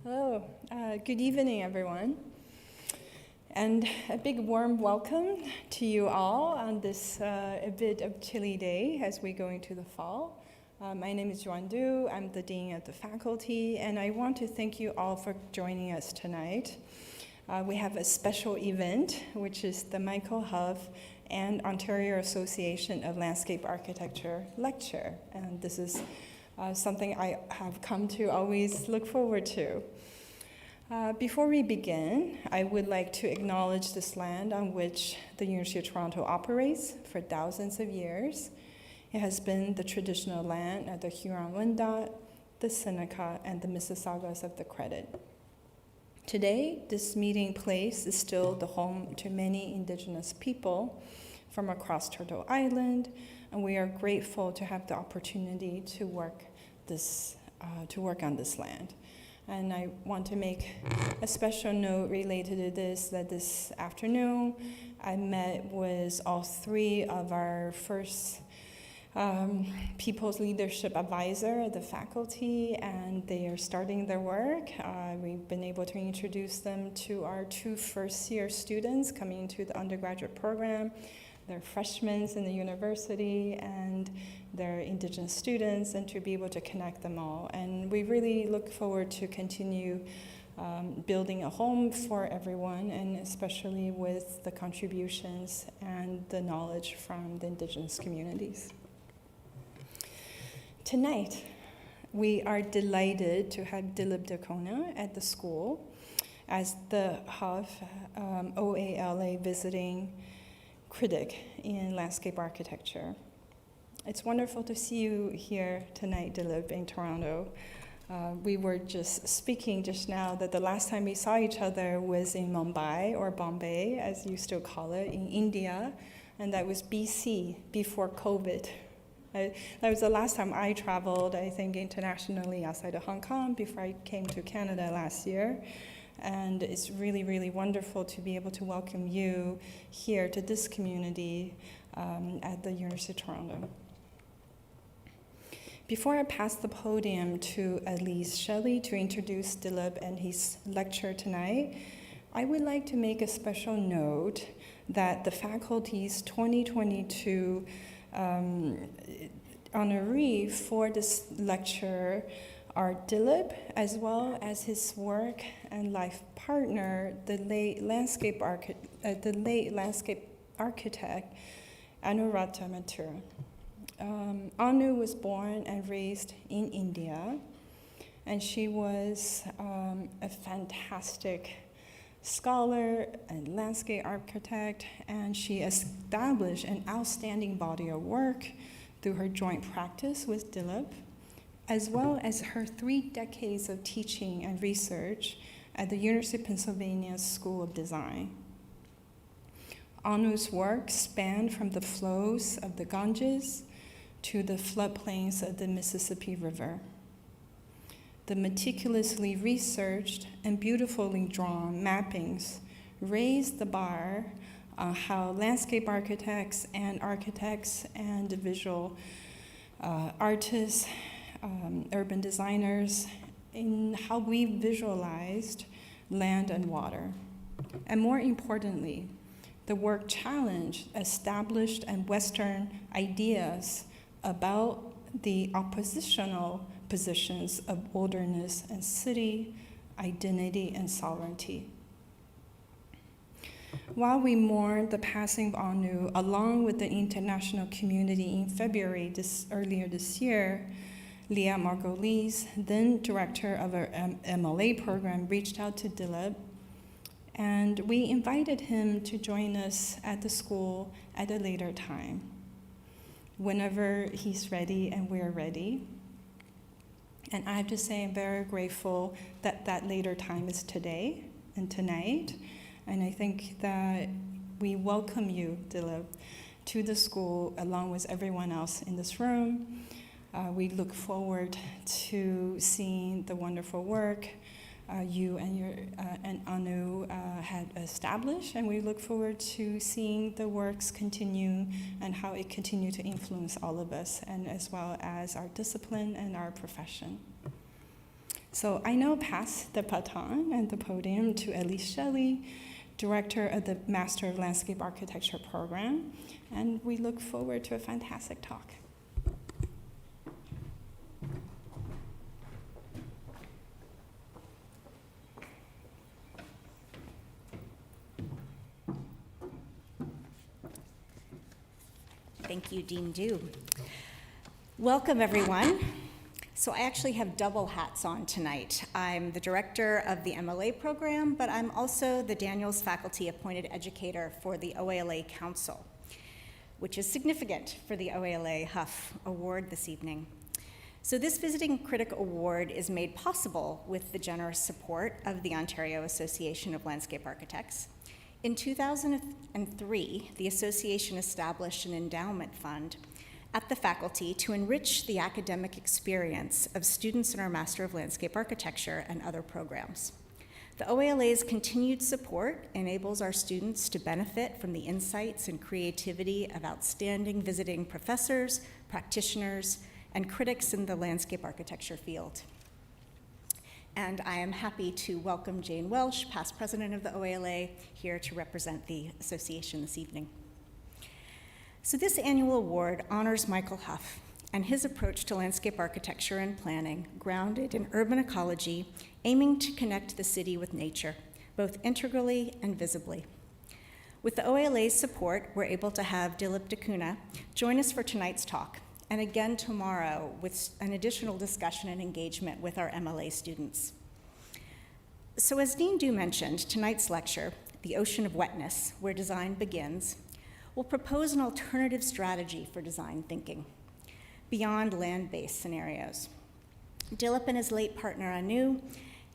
Hello, good evening, everyone. And a big warm welcome to you all on this a bit of chilly day as we go into the fall. My name is Yuan Du. I'm the Dean of the Faculty, and I want to thank you all for joining us tonight. We have a special event, which is the Michael Huff and Ontario Association of Landscape Architecture lecture. And this is something I have come to always look forward to. Before we begin, I would like to acknowledge this land on which the University of Toronto operates for thousands of years. It has been the traditional land of the Huron-Wendat, the Seneca, and the Mississaugas of the Credit. Today, this meeting place is still the home to many Indigenous people from across Turtle Island, and we are grateful to have the opportunity to work on this land. And I want to make a special note related to this, that this afternoon I met with all three of our first People's Leadership Advisor at the faculty, and they are starting their work. We've been able to introduce them to our two first-year students coming into the undergraduate program. They're freshmen in the university, and they're Indigenous students, and to be able to connect them all. And we really look forward to continue building a home for everyone, and especially with the contributions and the knowledge from the Indigenous communities. Tonight, we are delighted to have Dilip Dacona at the school as the Huff OALA visiting critic in landscape architecture. It's wonderful to see you here tonight, Dilip, in Toronto. We were just speaking just now that the last time we saw each other was in Mumbai, or Bombay, as you still call it, in India, and that was BC, before COVID. That was the last time I traveled, I think, internationally outside of Hong Kong before I came to Canada last year. And it's really, really wonderful to be able to welcome you here to this community at the University of Toronto. Before I pass the podium to Elise Shelley to introduce Dilip and his lecture tonight, I would like to make a special note that the faculty's 2022 honoree for this lecture are Dilip, as well as his work and life partner, the late landscape architect Anuradha Mathura. Anu was born and raised in India, and she was a fantastic scholar and landscape architect, and she established an outstanding body of work through her joint practice with Dilip, as well as her 3 decades of teaching and research at the University of Pennsylvania School of Design. Anu's work spanned from the flows of the Ganges to the floodplains of the Mississippi River. The meticulously researched and beautifully drawn mappings raised the bar on how landscape architects and visual artists, urban designers, in how we visualized land and water. And more importantly, the work challenged established and Western ideas about the oppositional positions of wilderness and city, identity and sovereignty. While we mourn the passing of Anu along with the international community in February earlier this year, Leah Margolis, then director of our MLA program, reached out to Dilip, and we invited him to join us at the school at a later time, whenever he's ready and we're ready. And I have to say I'm very grateful that that later time is today and tonight. And I think that we welcome you, Dilip, to the school along with everyone else in this room. We look forward to seeing the wonderful work you and Anu had established, and we look forward to seeing the works continue and how it continue to influence all of us, and as well as our discipline and our profession. So I now pass the baton and the podium to Elise Shelley, Director of the Master of Landscape Architecture program, and we look forward to a fantastic talk. Thank you, Dean Du. Welcome, everyone. So I actually have double hats on tonight. I'm the director of the MLA program, but I'm also the Daniels Faculty Appointed Educator for the OALA Council, which is significant for the OALA Huff Award this evening. So this Visiting Critic Award is made possible with the generous support of the Ontario Association of Landscape Architects. In 2003, the association established an endowment fund at the faculty to enrich the academic experience of students in our Master of Landscape Architecture and other programs. The OALA's continued support enables our students to benefit from the insights and creativity of outstanding visiting professors, practitioners, and critics in the landscape architecture field. And I am happy to welcome Jane Welsh, past president of the OALA, here to represent the association this evening. So this annual award honors Michael Huff and his approach to landscape architecture and planning, grounded in urban ecology, aiming to connect the city with nature, both integrally and visibly. With the OALA's support, we're able to have Dilip Dacuna join us for tonight's talk, and again tomorrow with an additional discussion and engagement with our MLA students. So as Dean Du mentioned, tonight's lecture, The Ocean of Wetness, Where Design Begins, will propose an alternative strategy for design thinking beyond land-based scenarios. Dilip and his late partner Anu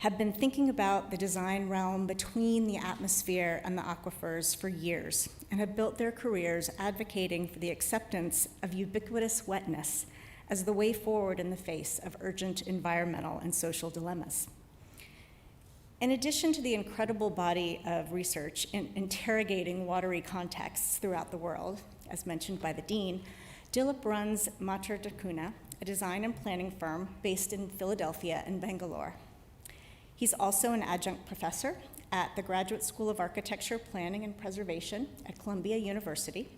have been thinking about the design realm between the atmosphere and the aquifers for years and have built their careers advocating for the acceptance of ubiquitous wetness as the way forward in the face of urgent environmental and social dilemmas. In addition to the incredible body of research in interrogating watery contexts throughout the world, as mentioned by the dean, Dilip runs Matra Dacuna, a design and planning firm based in Philadelphia and Bangalore. He's also an adjunct professor at the Graduate School of Architecture, Planning, and Preservation at Columbia University.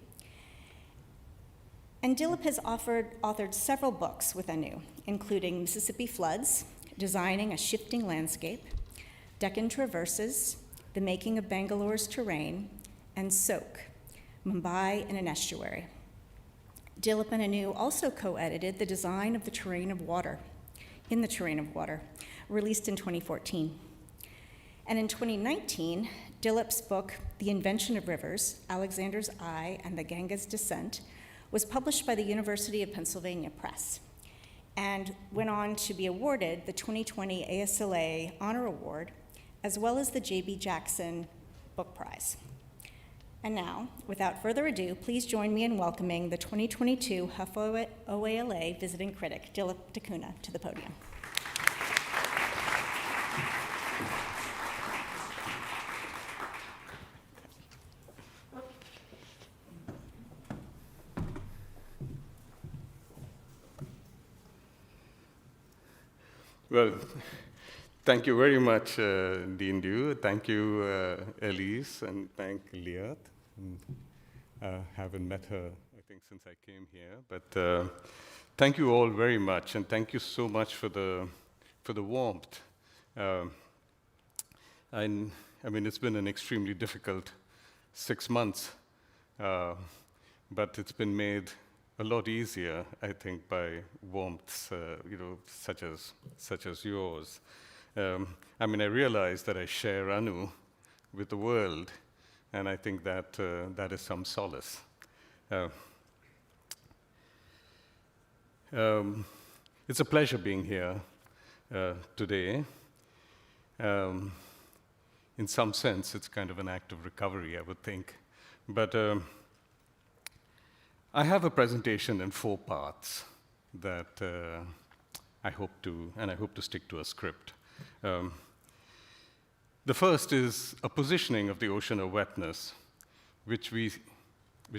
And Dilip has authored several books with Anu, including Mississippi Floods, Designing a Shifting Landscape, Deccan Traverses, The Making of Bangalore's Terrain, and Soak, Mumbai in an Estuary. Dilip and Anu also co-edited The Design of the Terrain of Water, in the Terrain of Water, released in 2014. And in 2019, Dilip's book, The Invention of Rivers, Alexander's Eye and the Ganga's Descent, was published by the University of Pennsylvania Press and went on to be awarded the 2020 ASLA Honor Award, as well as the J.B. Jackson Book Prize. And now, without further ado, please join me in welcoming the 2022 Huff OALA Visiting Critic, Dilip Dacuna, to the podium. Well, thank you very much, Dean Du. Thank you, Elise, and thank Liat. Haven't met her, I think, since I came here. But thank you all very much, and thank you so much for the warmth. I mean, it's been an extremely difficult 6 months, but it's been made a lot easier, I think, by warmths, such as yours. I mean, I realize that I share Anu with the world, and I think that that is some solace. It's a pleasure being here today. In some sense, it's kind of an act of recovery, I would think. But I have a presentation in 4 parts that I hope to stick to a script. The first is a positioning of the ocean of wetness, which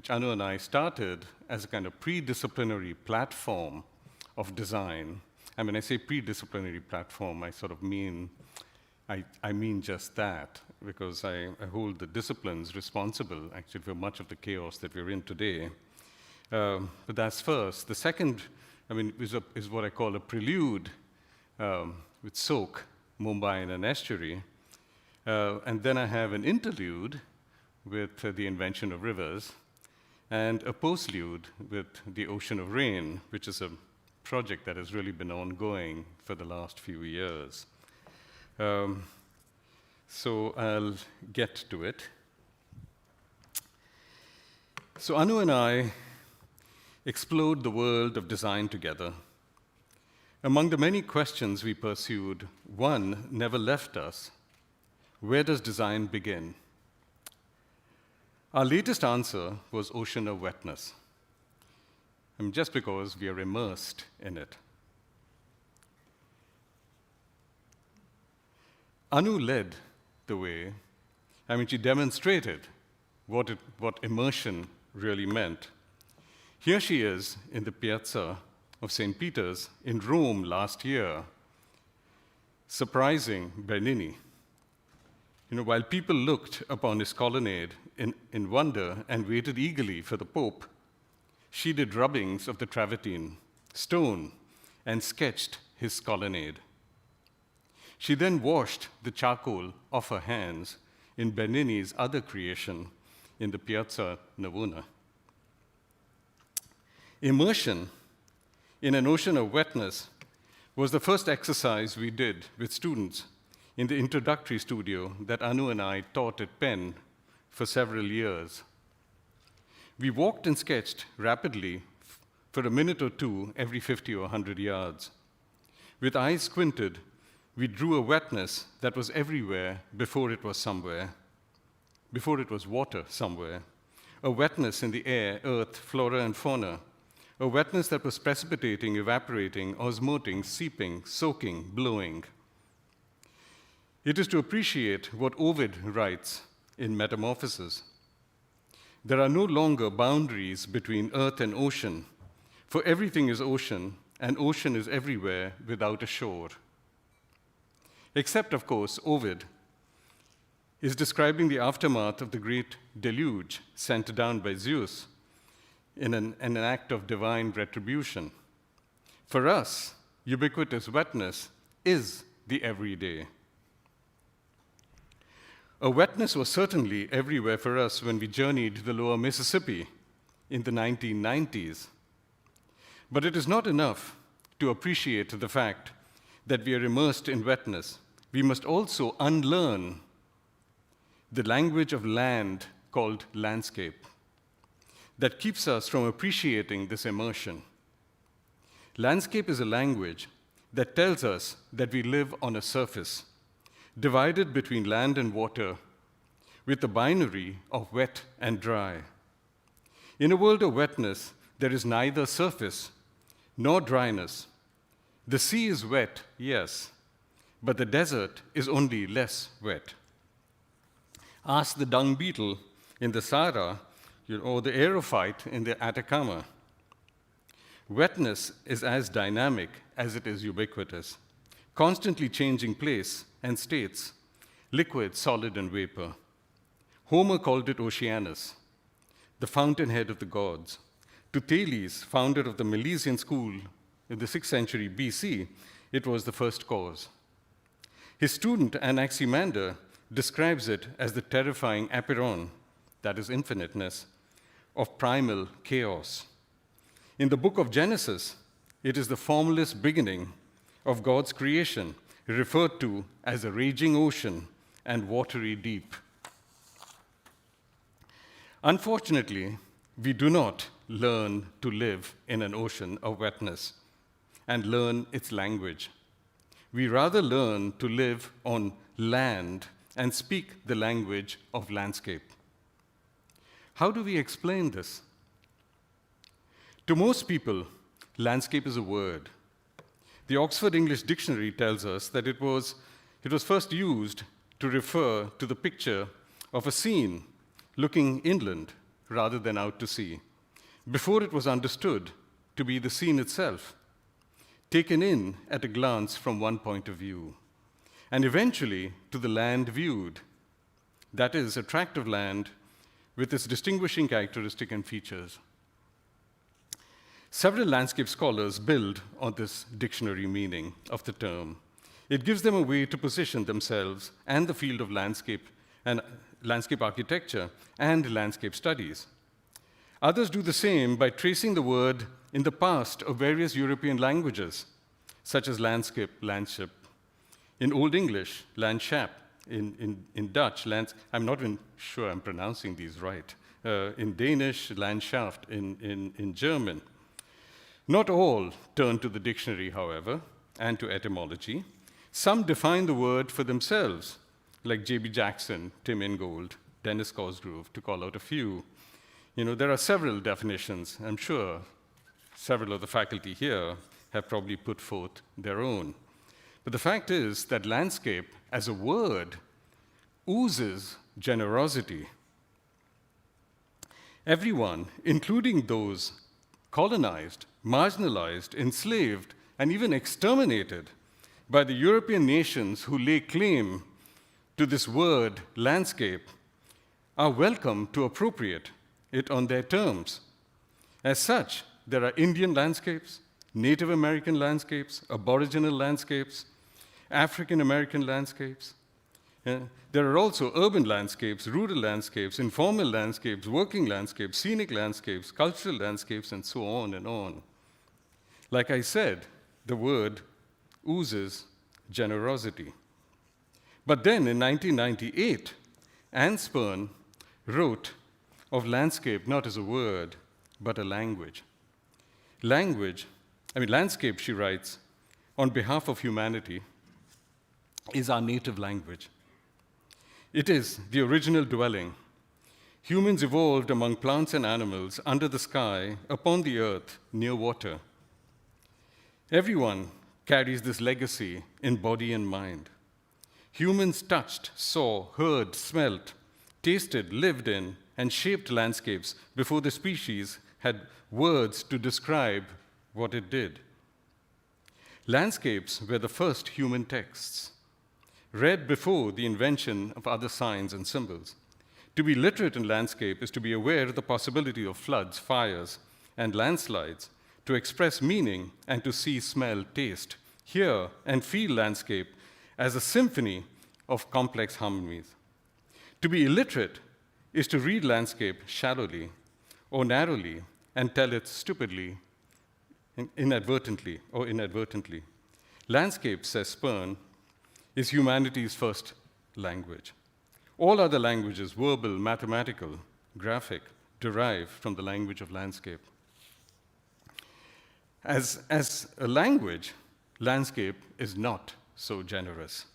Anu and I started as a kind of pre-disciplinary platform of design And when I say pre-disciplinary platform, I sort of mean, I mean just that, because I hold the disciplines responsible, actually, for much of the chaos that we're in today. But that's first. The second, is what I call a prelude with Soak, Mumbai, and an estuary. And then I have an interlude with the invention of rivers, and a postlude with the ocean of rain, which is a project that has really been ongoing for the last few years. So I'll get to it. So Anu and I explored the world of design together. Among the many questions we pursued, one never left us. Where does design begin? Our latest answer was ocean of wetness, just because we are immersed in it. Anu led the way. She demonstrated what immersion really meant. Here she is in the piazza of St. Peter's in Rome last year, surprising Bernini. While people looked upon his colonnade in wonder and waited eagerly for the Pope, she did rubbings of the travertine, stone, and sketched his colonnade. She then washed the charcoal off her hands in Bernini's other creation in the Piazza Navona. Immersion in an ocean of wetness was the first exercise we did with students in the introductory studio that Anu and I taught at Penn for several years. We walked and sketched rapidly for a minute or two every 50 or 100 yards. With eyes squinted, we drew a wetness that was everywhere before it was somewhere, before it was water somewhere, a wetness in the air, earth, flora, and fauna, a wetness that was precipitating, evaporating, osmoting, seeping, soaking, blowing. It is to appreciate what Ovid writes in Metamorphoses. There are no longer boundaries between earth and ocean, for everything is ocean, and ocean is everywhere without a shore. Except, of course, Ovid is describing the aftermath of the great deluge sent down by Zeus in an act of divine retribution. For us, ubiquitous wetness is the everyday. A wetness was certainly everywhere for us when we journeyed the lower Mississippi in the 1990s. But it is not enough to appreciate the fact that we are immersed in wetness. We must also unlearn the language of land called landscape that keeps us from appreciating this immersion. Landscape is a language that tells us that we live on a surface divided between land and water, with the binary of wet and dry. In a world of wetness, there is neither surface nor dryness. The sea is wet, yes, but the desert is only less wet. Ask the dung beetle in the Sahara, or the aerophyte in the Atacama. Wetness is as dynamic as it is ubiquitous, constantly changing place and states, liquid, solid, and vapor. Homer called it Oceanus, the fountainhead of the gods. To Thales, founder of the Milesian school in the 6th century BC, it was the first cause. His student Anaximander describes it as the terrifying apeiron, that is infiniteness, of primal chaos. In the book of Genesis, it is the formless beginning of God's creation, referred to as a raging ocean and watery deep. Unfortunately, we do not learn to live in an ocean of wetness and learn its language. We rather learn to live on land and speak the language of landscape. How do we explain this? To most people, landscape is a word. The Oxford English Dictionary tells us that it was first used to refer to the picture of a scene looking inland rather than out to sea, before it was understood to be the scene itself. taken in at a glance from one point of view, and eventually to the land viewed, that is, a tract of land with its distinguishing characteristic and features. Several landscape scholars build on this dictionary meaning of the term. It gives them a way to position themselves and the field of landscape and landscape architecture and landscape studies. Others do the same by tracing the word in the past of various European languages, such as landscape, landschap. In Old English, landschap. In Dutch, I'm not even sure I'm pronouncing these right. In Danish, Landschaft. In German. Not all turn to the dictionary, however, and to etymology. Some define the word for themselves, like J.B. Jackson, Tim Ingold, Dennis Cosgrove, to call out a few. There are several definitions. I'm sure several of the faculty here have probably put forth their own. But the fact is that landscape, as a word, oozes generosity. Everyone, including those colonized, marginalized, enslaved, and even exterminated by the European nations who lay claim to this word, landscape, are welcome to appropriate it on their terms. As such, there are Indian landscapes, Native American landscapes, Aboriginal landscapes, African American landscapes. There are also urban landscapes, rural landscapes, informal landscapes, working landscapes, scenic landscapes, cultural landscapes, and so on and on. Like I said, the word oozes generosity. But then in 1998, Anne Spirn wrote of landscape not as a word, but a language. Landscape, she writes, on behalf of humanity, is our native language. It is the original dwelling. Humans evolved among plants and animals, under the sky, upon the earth, near water. Everyone carries this legacy in body and mind. Humans touched, saw, heard, smelt, tasted, lived in, and shaped landscapes before the species had words to describe what it did. Landscapes were the first human texts, read before the invention of other signs and symbols. To be literate in landscape is to be aware of the possibility of floods, fires, and landslides, to express meaning and to see, smell, taste, hear, and feel landscape as a symphony of complex harmonies. To be illiterate is to read landscape shallowly or narrowly and tell it stupidly, inadvertently. Landscape, says Spirn, is humanity's first language. All other languages, verbal, mathematical, graphic, derive from the language of landscape. As a language, landscape is not so generous.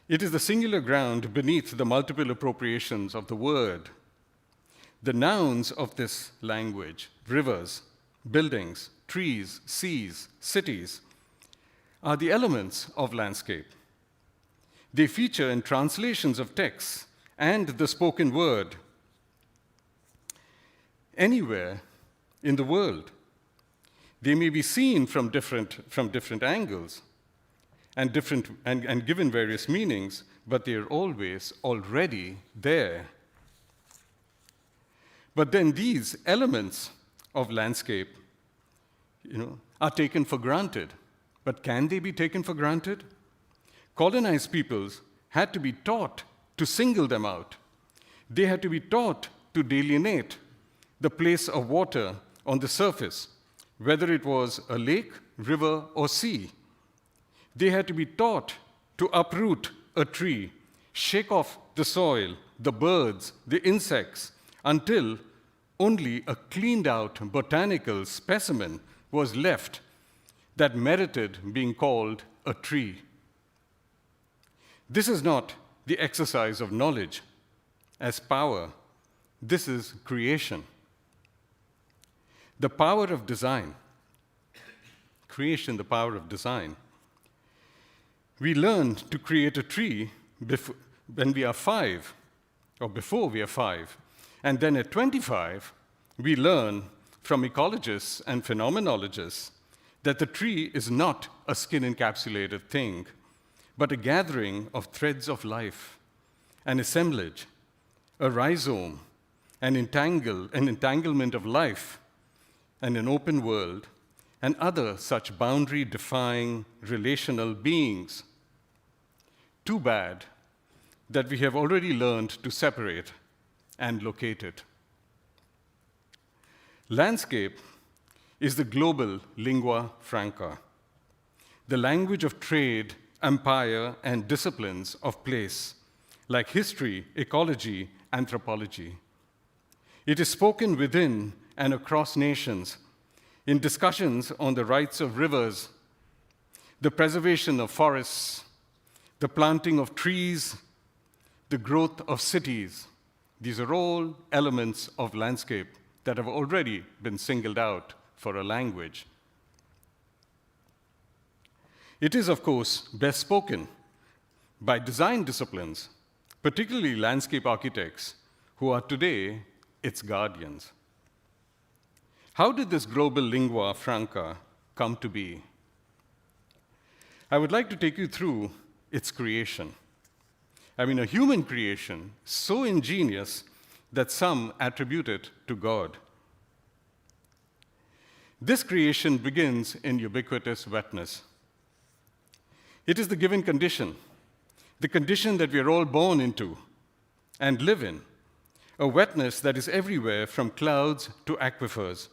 It is the singular ground beneath the multiple appropriations of the word. The nouns of this language, rivers, buildings, trees, seas, cities, are the elements of landscape. They feature in translations of texts and the spoken word anywhere in the world. They may be seen from different angles and given various meanings, but they are always already there. But then these elements of landscape, are taken for granted. But can they be taken for granted? Colonized peoples had to be taught to single them out. They had to be taught to delineate the place of water on the surface, whether it was a lake, river, or sea. They had to be taught to uproot a tree, shake off the soil, the birds, the insects, until only a cleaned-out botanical specimen was left that merited being called a tree. This is not the exercise of knowledge as power. This is creation. The power of design. Creation, the power of design. We learn to create a tree when we are 5, or before we are 5. And then at 25, we learn from ecologists and phenomenologists that the tree is not a skin-encapsulated thing, but a gathering of threads of life, an assemblage, a rhizome, an entanglement of life, and an open world, and other such boundary-defying relational beings. Too bad that we have already learned to separate and locate it. Landscape is the global lingua franca, the language of trade, empire, and disciplines of place, like history, ecology, anthropology. It is spoken within and across nations in discussions on the rights of rivers, the preservation of forests, the planting of trees, the growth of cities. These are all elements of landscape that have already been singled out for a language. It is, of course, best spoken by design disciplines, particularly landscape architects, who are today its guardians. How did this global lingua franca come to be? I would like to take you through its creation. I mean, a human creation so ingenious that some attribute it to God. This creation begins in ubiquitous wetness. It is the given condition, the condition that we are all born into and live in, a wetness that is everywhere from clouds to aquifers.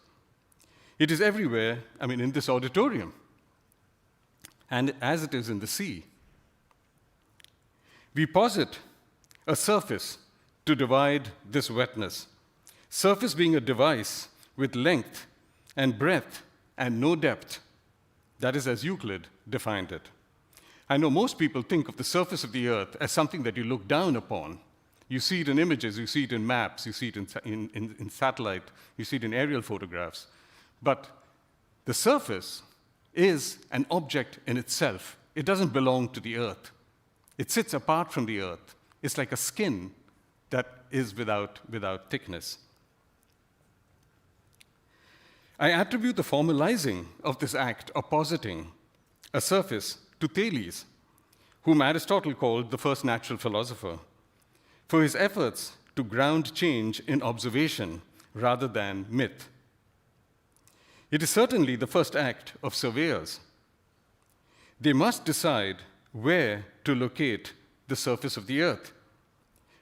It is everywhere, in this auditorium, and as it is in the sea. We posit a surface to divide this wetness, surface being a device with length and breadth and no depth. That is as Euclid defined it. I know most people think of the surface of the earth as something that you look down upon. You see it in images, you see it in maps, you see it in satellite, you see it in aerial photographs. But the surface is an object in itself. It doesn't belong to the earth. It sits apart from the earth. It's like a skin that is without thickness. I attribute the formalizing of this act of positing a surface to Thales, whom Aristotle called the first natural philosopher, for his efforts to ground change in observation rather than myth. It is certainly the first act of surveyors. They must decide where to locate the surface of the earth.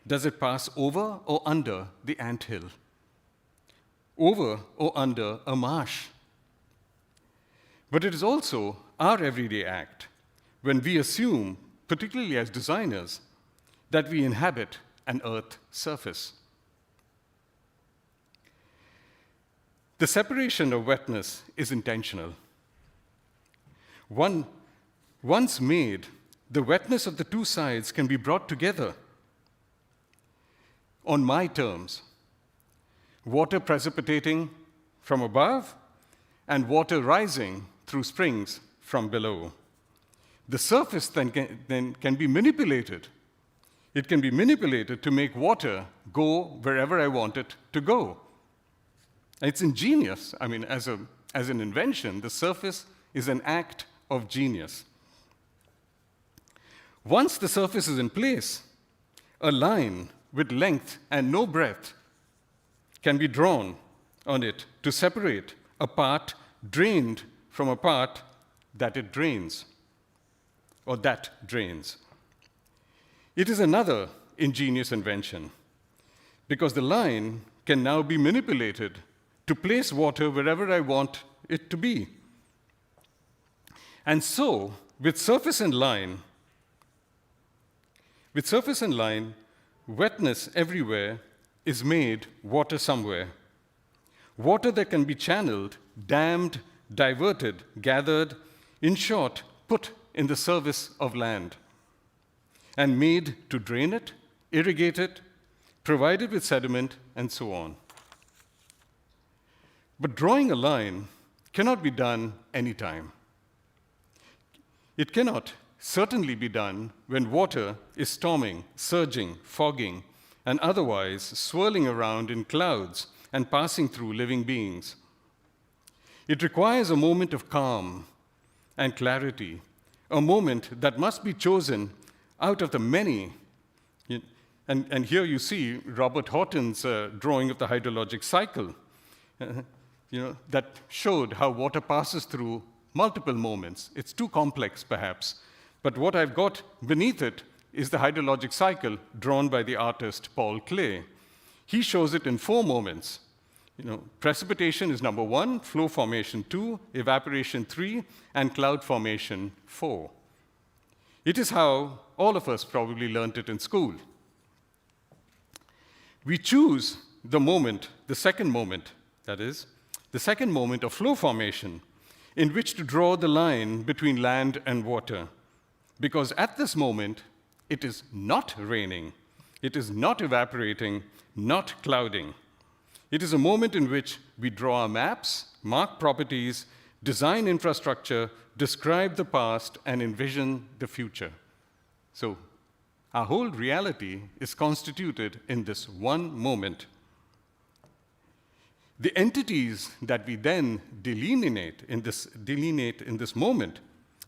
Does it pass over or under the anthill? Over or under a marsh? But it is also our everyday act when we assume, particularly as designers, that we inhabit an earth surface. The separation of wetness is intentional. Once made, the wetness of the two sides can be brought together on my terms. Water precipitating from above and water rising through springs from below. The surface then can be manipulated. It can be manipulated to make water go wherever I want it to go. It's ingenious. As an invention, the surface is an act of genius. Once the surface is in place, a line with length and no breadth can be drawn on it to separate a part drained from a part that it drains, or that drains. It is another ingenious invention, because the line can now be manipulated to place water wherever I want it to be. And so, with surface and line, wetness everywhere is made water somewhere. Water that can be channeled, dammed, diverted, gathered, in short, put in the service of land, and made to drain it, irrigate it, provide it with sediment, and so on. But drawing a line cannot be done anytime. It cannot certainly be done when water is storming, surging, fogging, and otherwise swirling around in clouds and passing through living beings. It requires a moment of calm and clarity, a moment that must be chosen out of the many. And here you see Robert Horton's drawing of the hydrologic cycle, that showed how water passes through multiple moments. It's too complex, perhaps, but what I've got beneath it is the hydrologic cycle drawn by the artist Paul Klee. He shows it in 4 moments. Precipitation is number 1, flow formation 2, evaporation 3, and cloud formation 4. It is how all of us probably learned it in school. We choose the moment, the second moment, that is, the second moment of flow formation, in which to draw the line between land and water. Because at this moment, it is not raining, it is not evaporating, not clouding. It is a moment in which we draw our maps, mark properties, design infrastructure, describe the past, and envision the future. So, our whole reality is constituted in this one moment. The entities that we then delineate in this moment,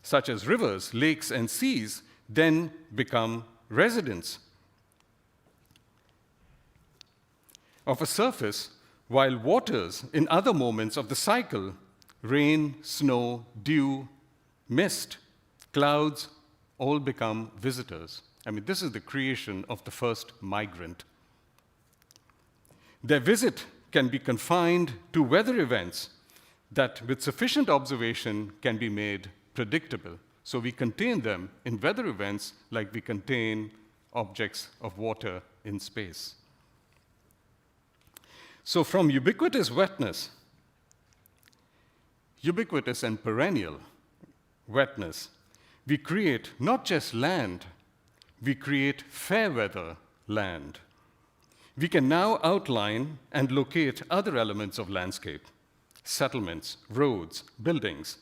such as rivers, lakes, and seas, then become residents of a surface, while waters in other moments of the cycle, rain, snow, dew, mist, clouds, all become visitors. This is the creation of the first migrant. Their visit can be confined to weather events that, with sufficient observation, can be made predictable. So we contain them in weather events like we contain objects of water in space. So from ubiquitous wetness, ubiquitous and perennial wetness, we create not just land, we create fair weather land. We can now outline and locate other elements of landscape, settlements, roads, buildings,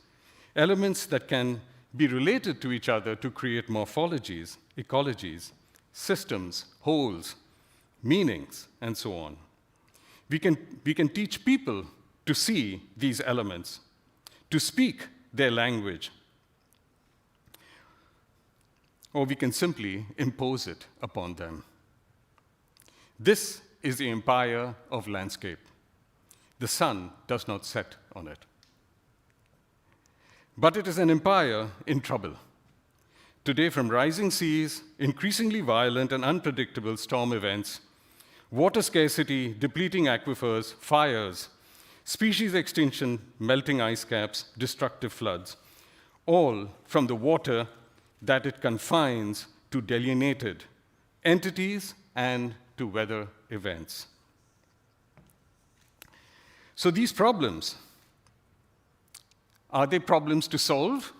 elements that can be related to each other to create morphologies, ecologies, systems, wholes, meanings, and so on. We can teach people to see these elements, to speak their language, or we can simply impose it upon them. This is the empire of landscape. The sun does not set on it. But it is an empire in trouble. Today, from rising seas, increasingly violent and unpredictable storm events, water scarcity, depleting aquifers, fires, species extinction, melting ice caps, destructive floods, all from the water that it confines to delineated entities and to weather events. So these problems, are they problems to solve?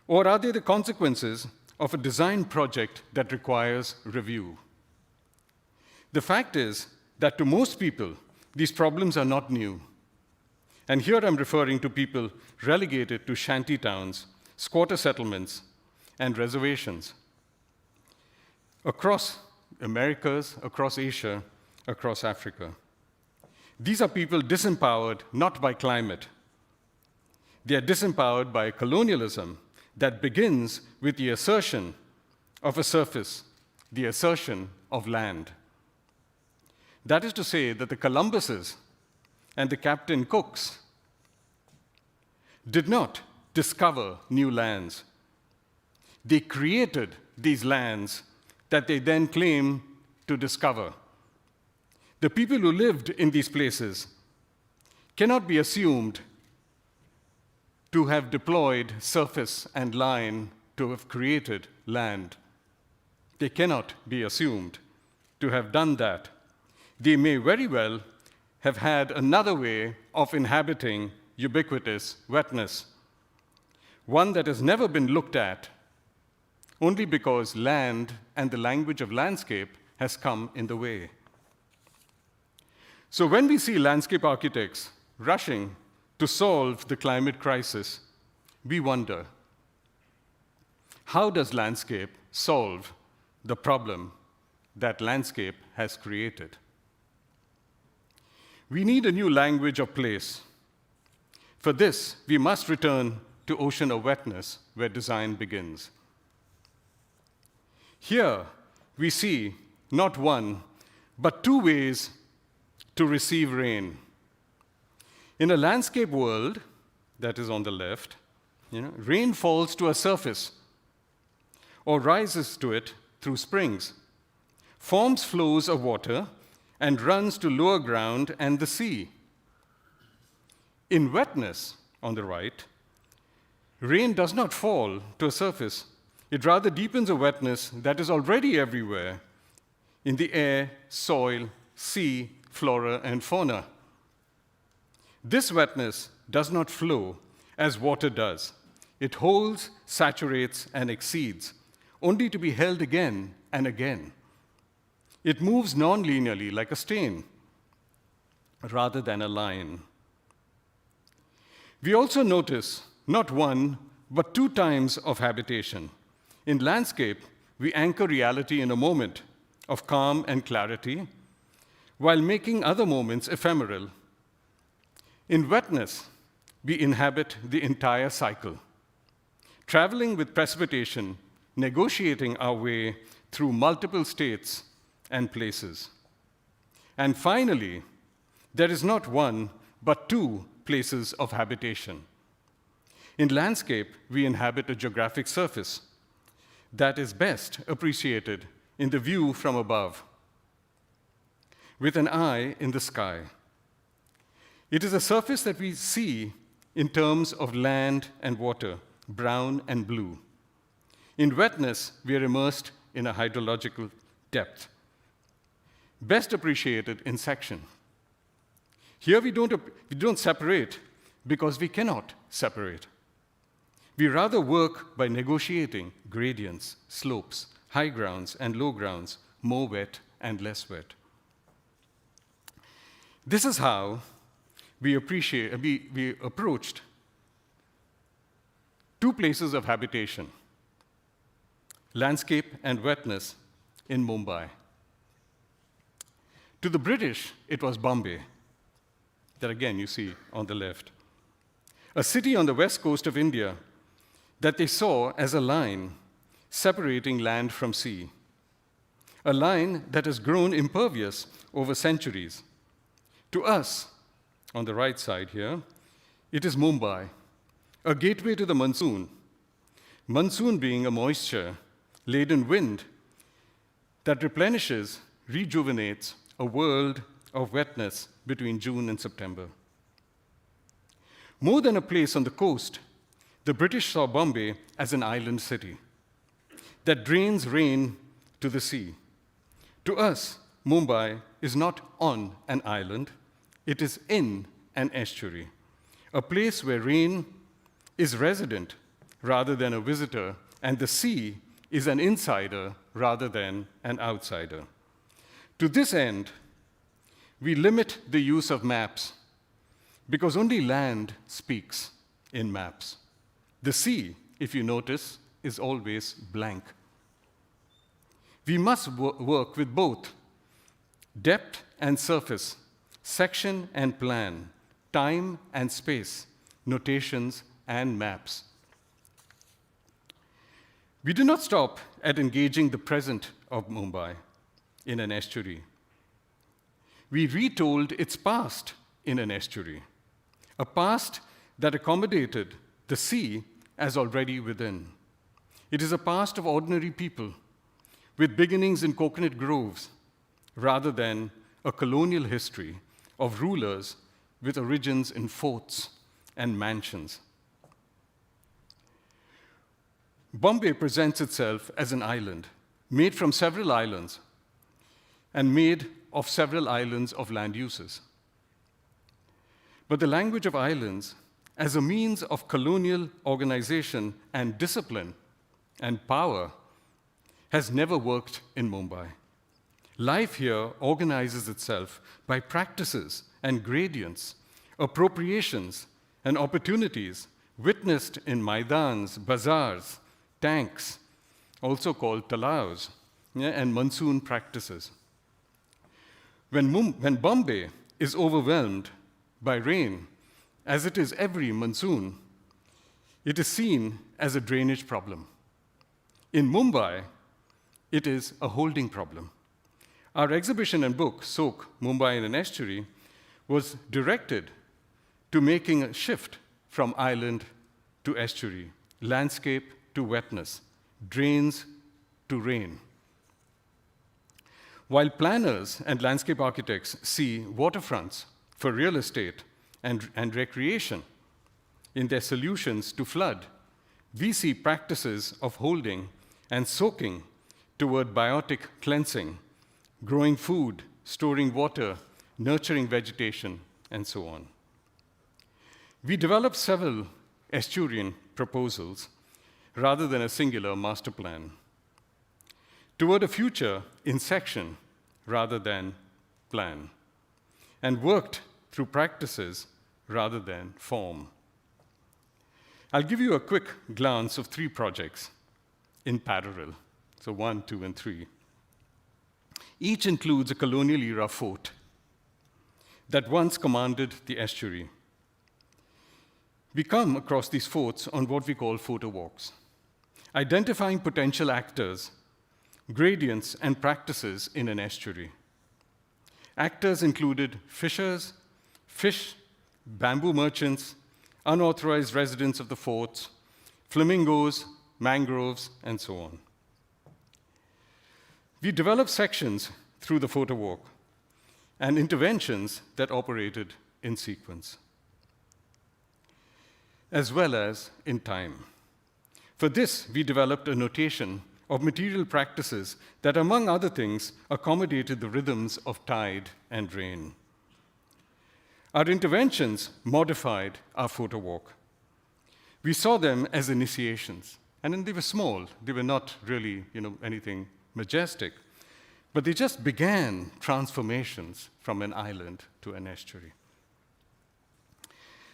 Or are they the consequences of a design project that requires review? The fact is that to most people, these problems are not new. And here I'm referring to people relegated to shanty towns, squatter settlements, and reservations across Americas, across Asia, across Africa. These are people disempowered not by climate. They are disempowered by colonialism that begins with the assertion of a surface, the assertion of land. That is to say that the Columbuses and the Captain Cooks did not discover new lands. They created these lands that they then claim to discover. The people who lived in these places cannot be assumed to have deployed surface and line to have created land. They cannot be assumed to have done that. They may very well have had another way of inhabiting ubiquitous wetness, one that has never been looked at, only because land and the language of landscape has come in the way. So when we see landscape architects rushing to solve the climate crisis, we wonder, how does landscape solve the problem that landscape has created? We need a new language of place. For this, we must return to ocean of wetness, where design begins. Here, we see not one, but two ways to receive rain. In a landscape world, that is on the left, rain falls to a surface or rises to it through springs, forms flows of water, and runs to lower ground and the sea. In wetness, on the right, rain does not fall to a surface. It rather deepens a wetness that is already everywhere in the air, soil, sea, flora, and fauna. This wetness does not flow as water does. It holds, saturates, and exceeds, only to be held again and again. It moves non-linearly like a stain, rather than a line. We also notice not one, but two times of habitation. In landscape, we anchor reality in a moment of calm and clarity, while making other moments ephemeral. In wetness, we inhabit the entire cycle, traveling with precipitation, negotiating our way through multiple states and places. And finally, there is not one, but two places of habitation. In landscape, we inhabit a geographic surface that is best appreciated in the view from above, with an eye in the sky. It is a surface that we see in terms of land and water, brown and blue. In wetness, we are immersed in a hydrological depth, best appreciated in section. Here we don't separate because we cannot separate. We rather work by negotiating gradients, slopes, high grounds and low grounds, more wet and less wet. This is how we approached two places of habitation, landscape and wetness, in Mumbai. To the British, it was Bombay, that again you see on the left, a city on the west coast of India that they saw as a line separating land from sea, a line that has grown impervious over centuries. To us, on the right side here, it is Mumbai, a gateway to the monsoon. Monsoon being a moisture-laden wind that replenishes, rejuvenates a world of wetness between June and September. More than a place on the coast, the British saw Bombay as an island city that drains rain to the sea. To us, Mumbai is not on an island, it is in an estuary, a place where rain is resident rather than a visitor, and the sea is an insider rather than an outsider. To this end, we limit the use of maps because only land speaks in maps. The sea, if you notice, is always blank. We must work with both depth and surface, section and plan, time and space, notations and maps. We do not stop at engaging the present of Mumbai in an estuary. We retold its past in an estuary, a past that accommodated the sea as already within. It is a past of ordinary people with beginnings in coconut groves rather than a colonial history of rulers with origins in forts and mansions. Bombay presents itself as an island, made from several islands and made of several islands of land uses. But the language of islands as a means of colonial organization and discipline and power has never worked in Mumbai. Life here organizes itself by practices and gradients, appropriations and opportunities witnessed in maidans, bazaars, tanks, also called talaos, and monsoon practices. When Bombay is overwhelmed by rain, as it is every monsoon, it is seen as a drainage problem. In Mumbai, it is a holding problem. Our exhibition and book, Soak, Mumbai in an Estuary, was directed to making a shift from island to estuary, landscape to wetness, drains to rain. While planners and landscape architects see waterfronts for real estate and recreation in their solutions to flood, we see practices of holding and soaking toward biotic cleansing, growing food, storing water, nurturing vegetation, and so on. We developed several estuarian proposals rather than a singular master plan, toward a future in section rather than plan, and worked through practices rather than form. I'll give you a quick glance of 3 projects in parallel, so 1, 2, and 3. Each includes a colonial-era fort that once commanded the estuary. We come across these forts on what we call photo walks, identifying potential actors, gradients, and practices in an estuary. Actors included fishers, fish, bamboo merchants, unauthorized residents of the forts, flamingos, mangroves, and so on. We developed sections through the photo walk and interventions that operated in sequence, as well as in time. For this, we developed a notation of material practices that, among other things, accommodated the rhythms of tide and rain. Our interventions modified our photo walk. We saw them as initiations, and they were small. They were not really, anything majestic, but they just began transformations from an island to an estuary.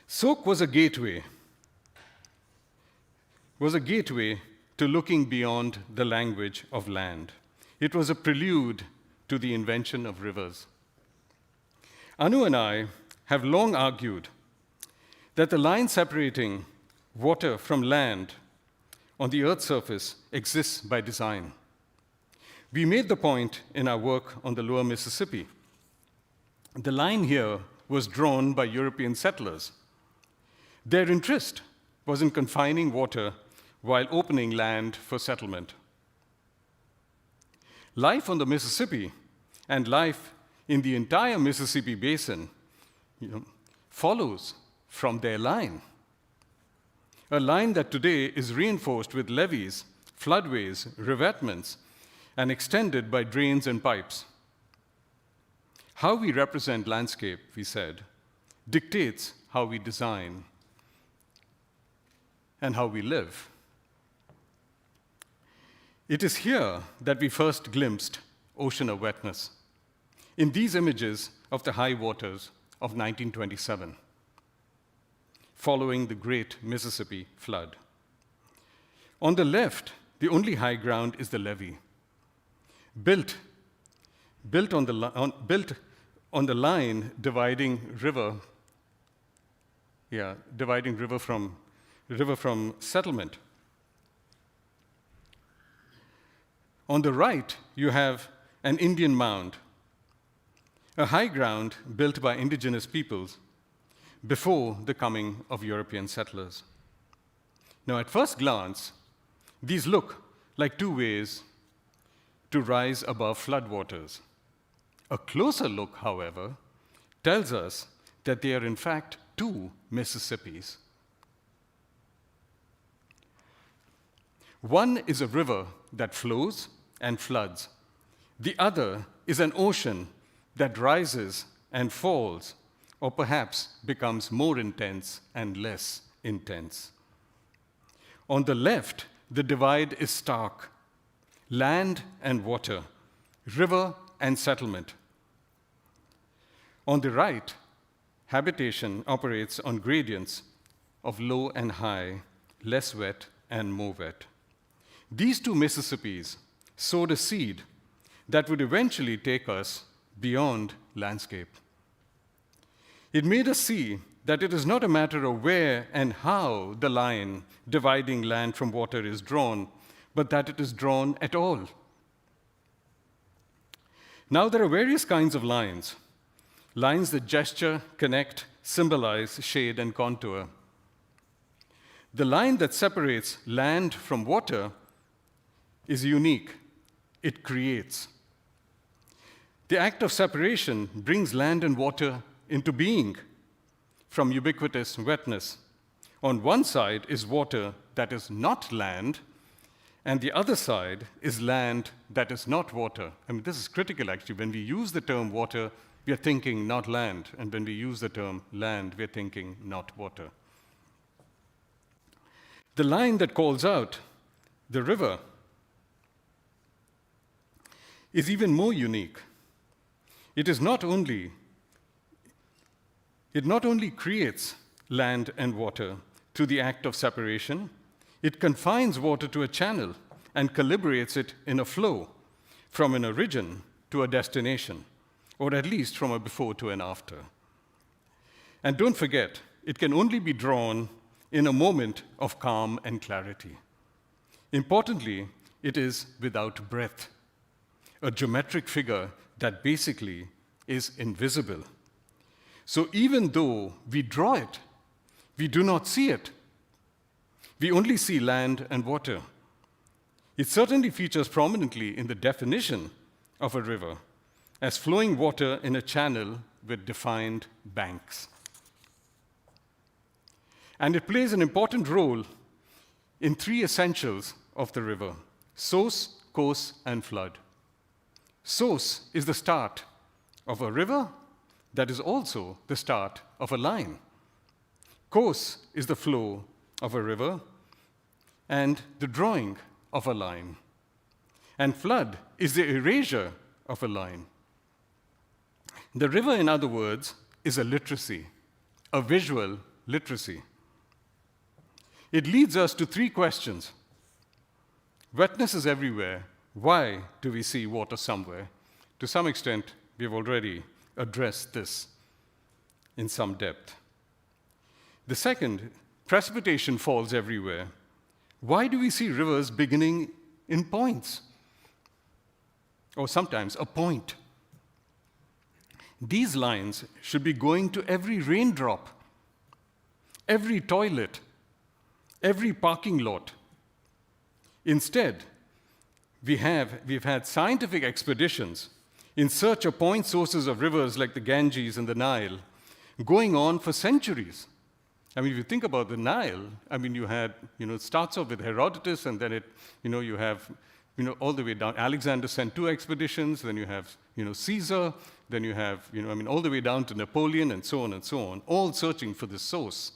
Soak was a gateway to looking beyond the language of land. It was a prelude to the invention of rivers. Anu and I have long argued that the line separating water from land on the Earth's surface exists by design. We made the point in our work on the lower Mississippi. The line here was drawn by European settlers. Their interest was in confining water while opening land for settlement. Life on the Mississippi and life in the entire Mississippi basin follows from their line. A line that today is reinforced with levees, floodways, revetments, and extended by drains and pipes. How we represent landscape, we said, dictates how we design and how we live. It is here that we first glimpsed ocean of wetness, in these images of the high waters of 1927, following the Great Mississippi Flood. On the left, the only high ground is the levee, built on the line dividing river from settlement. On the right, you have an Indian mound, a high ground built by indigenous peoples before the coming of European settlers. Now, at first glance, these look like 2 ways to rise above floodwaters. A closer look, however, tells us that they are in fact 2 Mississippis. One is a river that flows and floods. The other is an ocean that rises and falls, or perhaps becomes more intense and less intense. On the left, the divide is stark: land and water, river and settlement. On the right, habitation operates on gradients of low and high, less wet and more wet. These 2 Mississippis sowed a seed that would eventually take us beyond landscape. It made us see that it is not a matter of where and how the line dividing land from water is drawn, but that it is drawn at all. Now, there are various kinds of lines. Lines that gesture, connect, symbolize, shade, and contour. The line that separates land from water is unique. It creates. The act of separation brings land and water into being from ubiquitous wetness. On one side is water that is not land, and the other side is land that is not water. I mean, this is critical, actually. When we use the term water, we are thinking not land, and when we use the term land, we are thinking not water. The line that calls out the river is even more unique. It not only creates land and water through the act of separation, it confines water to a channel and calibrates it in a flow from an origin to a destination, or at least from a before to an after. And don't forget, it can only be drawn in a moment of calm and clarity. Importantly, it is without breath, a geometric figure that basically is invisible. So even though we draw it, we do not see it. We only see land and water. It certainly features prominently in the definition of a river as flowing water in a channel with defined banks. And it plays an important role in three essentials of the river: source, course, and flood. Source is the start of a river that is also the start of a line. Course is the flow of a river and the drawing of a line. And flood is the erasure of a line. The river, in other words, is a literacy, a visual literacy. It leads us to three questions. Wetness is everywhere. Why do we see water somewhere? To some extent, we've already addressed this in some depth. The second, precipitation falls everywhere. Why do we see rivers beginning in points? Or sometimes a point. These lines should be going to every raindrop, every toilet, every parking lot. Instead, we've had scientific expeditions in search of point sources of rivers like the Ganges and the Nile going on for centuries. I mean, if you think about the Nile, I mean, it starts off with Herodotus, and then you have all the way down. Alexander sent 2 expeditions, then you have, Caesar, then you have, all the way down to Napoleon, and so on, all searching for this source.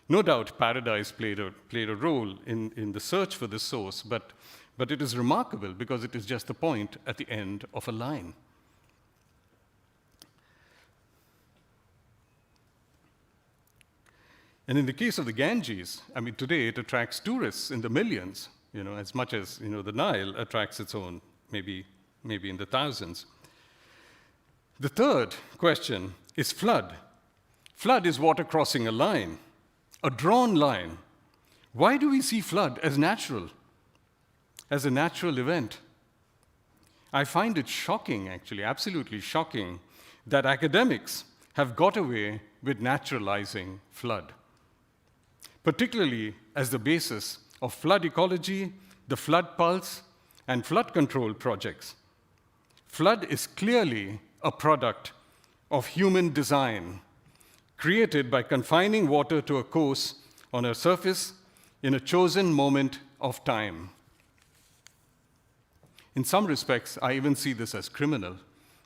No doubt Paradise played a role in the search for this source, but it is remarkable because it is just the point at the end of a line. And in the case of the Ganges, I mean, today it attracts tourists in the millions, as much as, the Nile attracts its own, maybe in the thousands. The third question is flood. Flood is water crossing a line, a drawn line. Why do we see flood as natural, as a natural event? I find it shocking, actually, absolutely shocking, that academics have got away with naturalizing flood, particularly as the basis of flood ecology, the flood pulse, and flood control projects. Flood is clearly a product of human design, created by confining water to a course on a surface in a chosen moment of time. In some respects, I even see this as criminal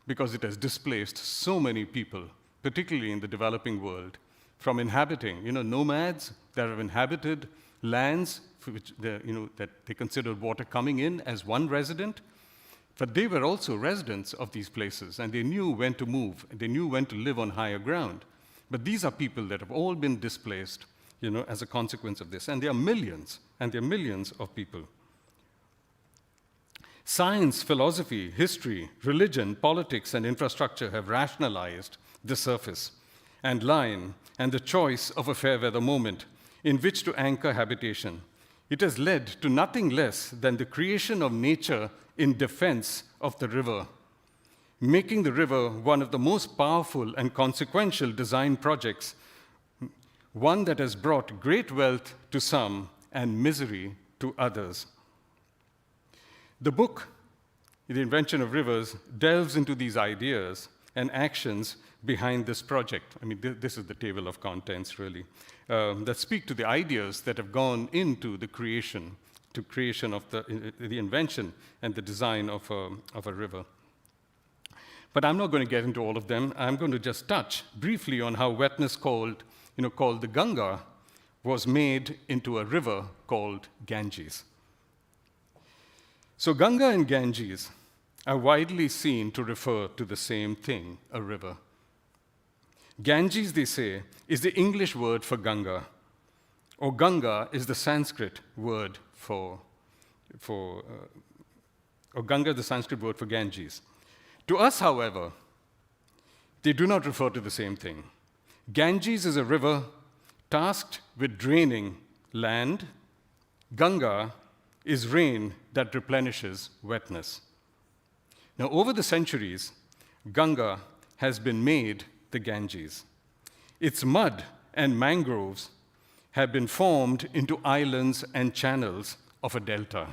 because it has displaced so many people, particularly in the developing world, from inhabiting, nomads that have inhabited lands for which that they considered water coming in as one resident, but they were also residents of these places, and they knew when to move, and they knew when to live on higher ground. But these are people that have all been displaced, as a consequence of this, and there are millions of people. Science, philosophy, history, religion, politics, and infrastructure have rationalized the surface and line, and the choice of a fair weather moment in which to anchor habitation, it has led to nothing less than the creation of nature in defense of the river, making the river one of the most powerful and consequential design projects, one that has brought great wealth to some and misery to others. The book, The Invention of Rivers, delves into these ideas and actions behind this project. I mean, this is the table of contents, really, that speak to the ideas that have gone into the creation of the invention and the design of a river. But I'm not going to get into all of them. I'm going to just touch briefly on how wetness called the Ganga was made into a river called Ganges. So Ganga and Ganges are widely seen to refer to the same thing, a river. Ganges, they say, is the English word for Ganga, or Ganga is the Sanskrit word for Ganges. To us, however, they do not refer to the same thing. Ganges is a river tasked with draining land. Ganga is rain that replenishes wetness. Now, over the centuries, Ganga has been made the Ganges. Its mud and mangroves have been formed into islands and channels of a delta.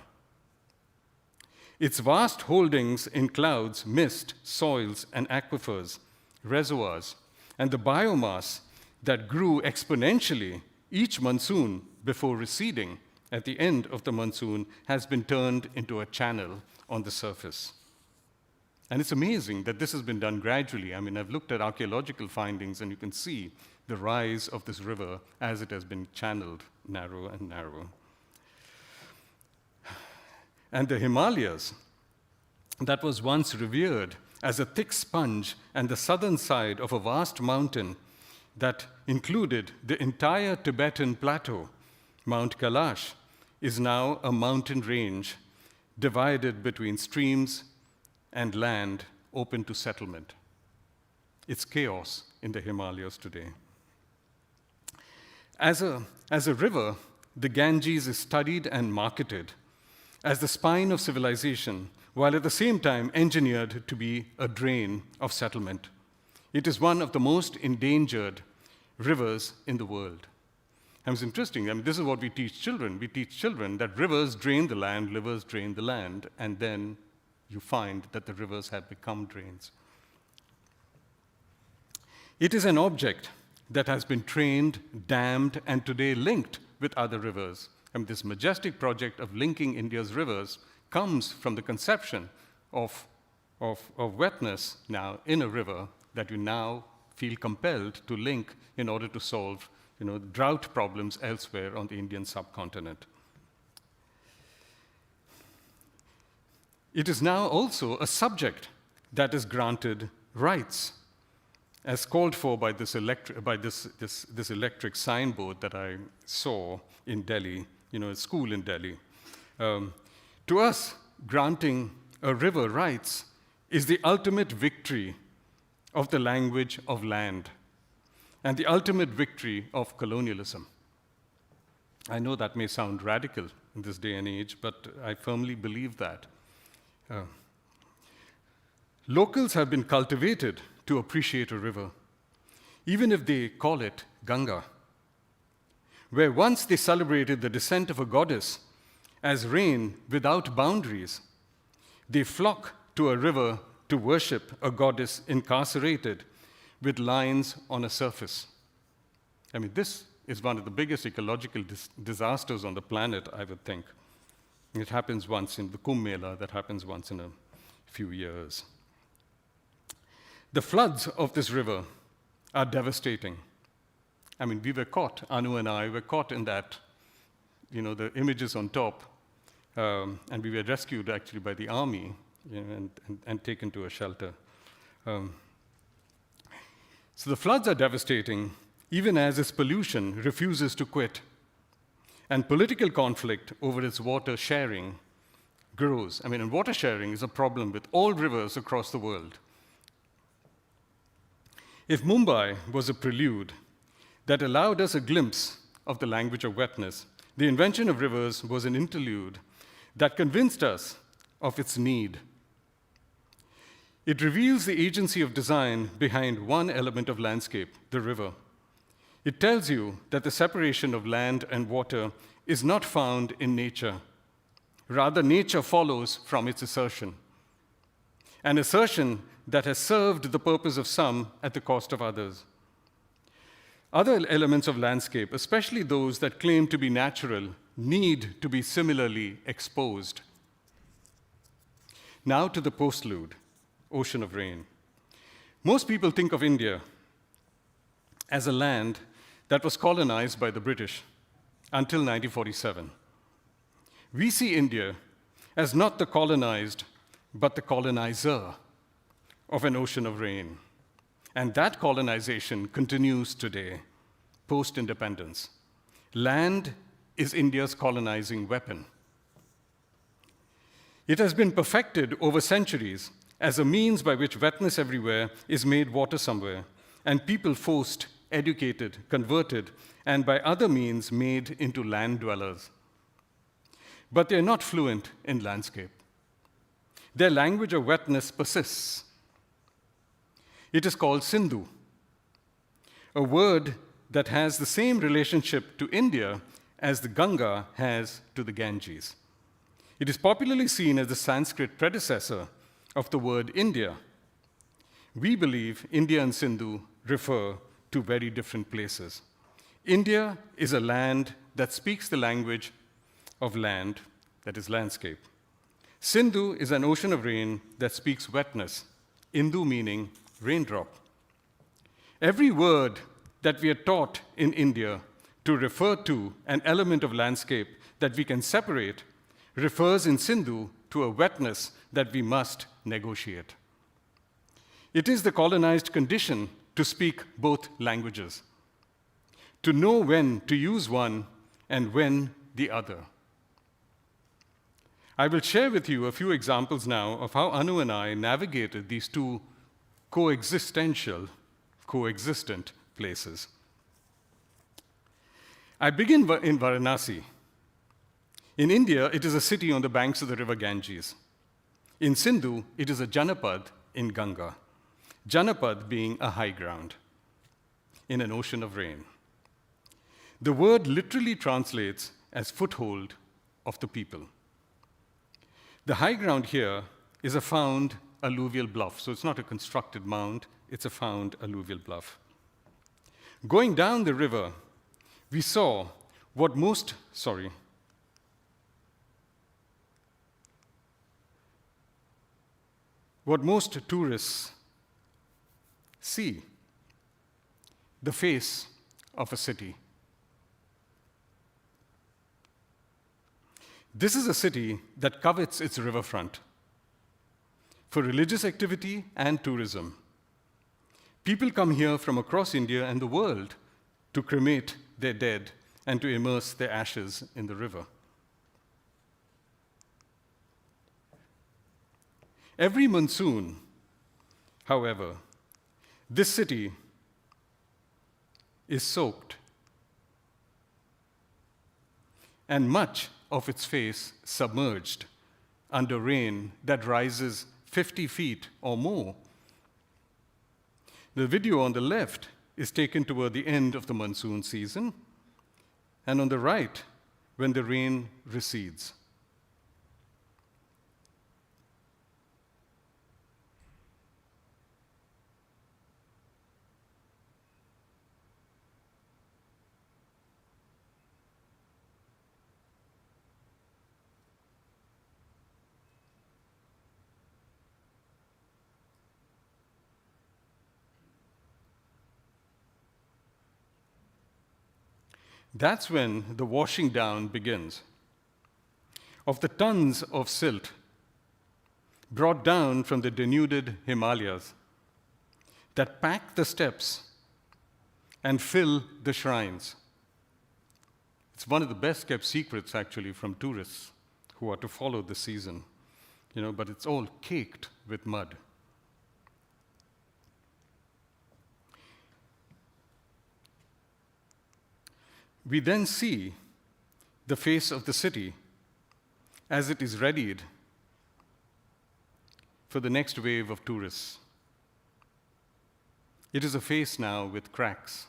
Its vast holdings in clouds, mist, soils, and aquifers, reservoirs, and the biomass that grew exponentially each monsoon before receding at the end of the monsoon has been turned into a channel on the surface. And it's amazing that this has been done gradually. I mean, I've looked at archaeological findings, and you can see the rise of this river as it has been channeled narrow and narrow. And the Himalayas, that was once revered as a thick sponge and the southern side of a vast mountain that included the entire Tibetan plateau, Mount Kailash, is now a mountain range divided between streams and land open to settlement. It's chaos in the Himalayas today. As a river, the Ganges is studied and marketed as the spine of civilization, while at the same time engineered to be a drain of settlement. It is one of the most endangered rivers in the world. And it's interesting, I mean, this is what we teach children. We teach children that rivers drain the land, and then you find that the rivers have become drains. It is an object that has been trained, dammed, and today linked with other rivers. And this majestic project of linking India's rivers comes from the conception of wetness now in a river that you now feel compelled to link in order to solve drought problems elsewhere on the Indian subcontinent. It is now also a subject that is granted rights, as called for by this electric signboard that I saw in Delhi, a school in Delhi. To us, granting a river rights is the ultimate victory of the language of land and the ultimate victory of colonialism. I know that may sound radical in this day and age, but I firmly believe that. Locals have been cultivated to appreciate a river, even if they call it Ganga, where once they celebrated the descent of a goddess as rain without boundaries, they flock to a river to worship a goddess incarcerated with lines on a surface. I mean, this is one of the biggest ecological disasters on the planet, I would think. It happens once in the Kumbh Mela, that happens once in a few years. The floods of this river are devastating. I mean, we were caught, Anu and I were caught in that, the images on top, and we were rescued actually by the army and taken to a shelter. So the floods are devastating, even as its pollution refuses to quit. And political conflict over its water sharing grows. I mean, and water sharing is a problem with all rivers across the world. If Mumbai was a prelude that allowed us a glimpse of the language of wetness, the invention of rivers was an interlude that convinced us of its need. It reveals the agency of design behind one element of landscape, the river. It tells you that the separation of land and water is not found in nature. Rather, nature follows from its assertion, an assertion that has served the purpose of some at the cost of others. Other elements of landscape, especially those that claim to be natural, need to be similarly exposed. Now to the postlude, ocean of rain. Most people think of India as a land that was colonized by the British until 1947. We see India as not the colonized, but the colonizer of an ocean of rain. And that colonization continues today, post-independence. Land is India's colonizing weapon. It has been perfected over centuries as a means by which wetness everywhere is made water somewhere, and people forced, educated, converted, and by other means made into land dwellers. But they're not fluent in landscape. Their language of wetness persists. It is called Sindhu, a word that has the same relationship to India as the Ganga has to the Ganges. It is popularly seen as the Sanskrit predecessor of the word India. We believe India and Sindhu refer to very different places. India is a land that speaks the language of land, that is landscape. Sindhu is an ocean of rain that speaks wetness, Indu meaning raindrop. Every word that we are taught in India to refer to an element of landscape that we can separate refers in Sindhu to a wetness that we must negotiate. It is the colonized condition to speak both languages, to know when to use one and when the other. I will share with you a few examples now of how Anu and I navigated these two coexistent places. I begin in Varanasi. In India, it is a city on the banks of the river Ganges. In Sindhu, it is a Janapad in Ganga, Janapad being a high ground in an ocean of rain. The word literally translates as foothold of the people. The high ground here is a found alluvial bluff, so it's not a constructed mound, it's a found alluvial bluff. Going down the river, we saw what most tourists see, the face of a city. This is a city that covets its riverfront for religious activity and tourism. People come here from across India and the world to cremate their dead and to immerse their ashes in the river. Every monsoon, however, this city is soaked, and much of its face submerged under rain that rises 50 feet or more. The video on the left is taken toward the end of the monsoon season, and on the right, when the rain recedes. That's when the washing down begins. Of the tons of silt brought down from the denuded Himalayas that pack the steps and fill the shrines. It's one of the best kept secrets, actually, from tourists who are to follow the season, but it's all caked with mud. we then see the face of the city as it is readied for the next wave of tourists. It is a face now with cracks.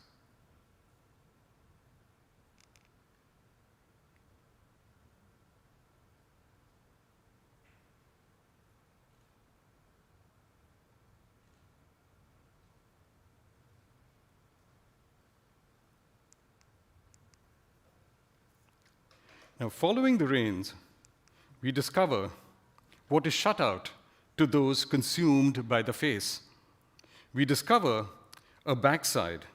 Now, following the rains, we discover what is shut out to those consumed by the face. We discover a backside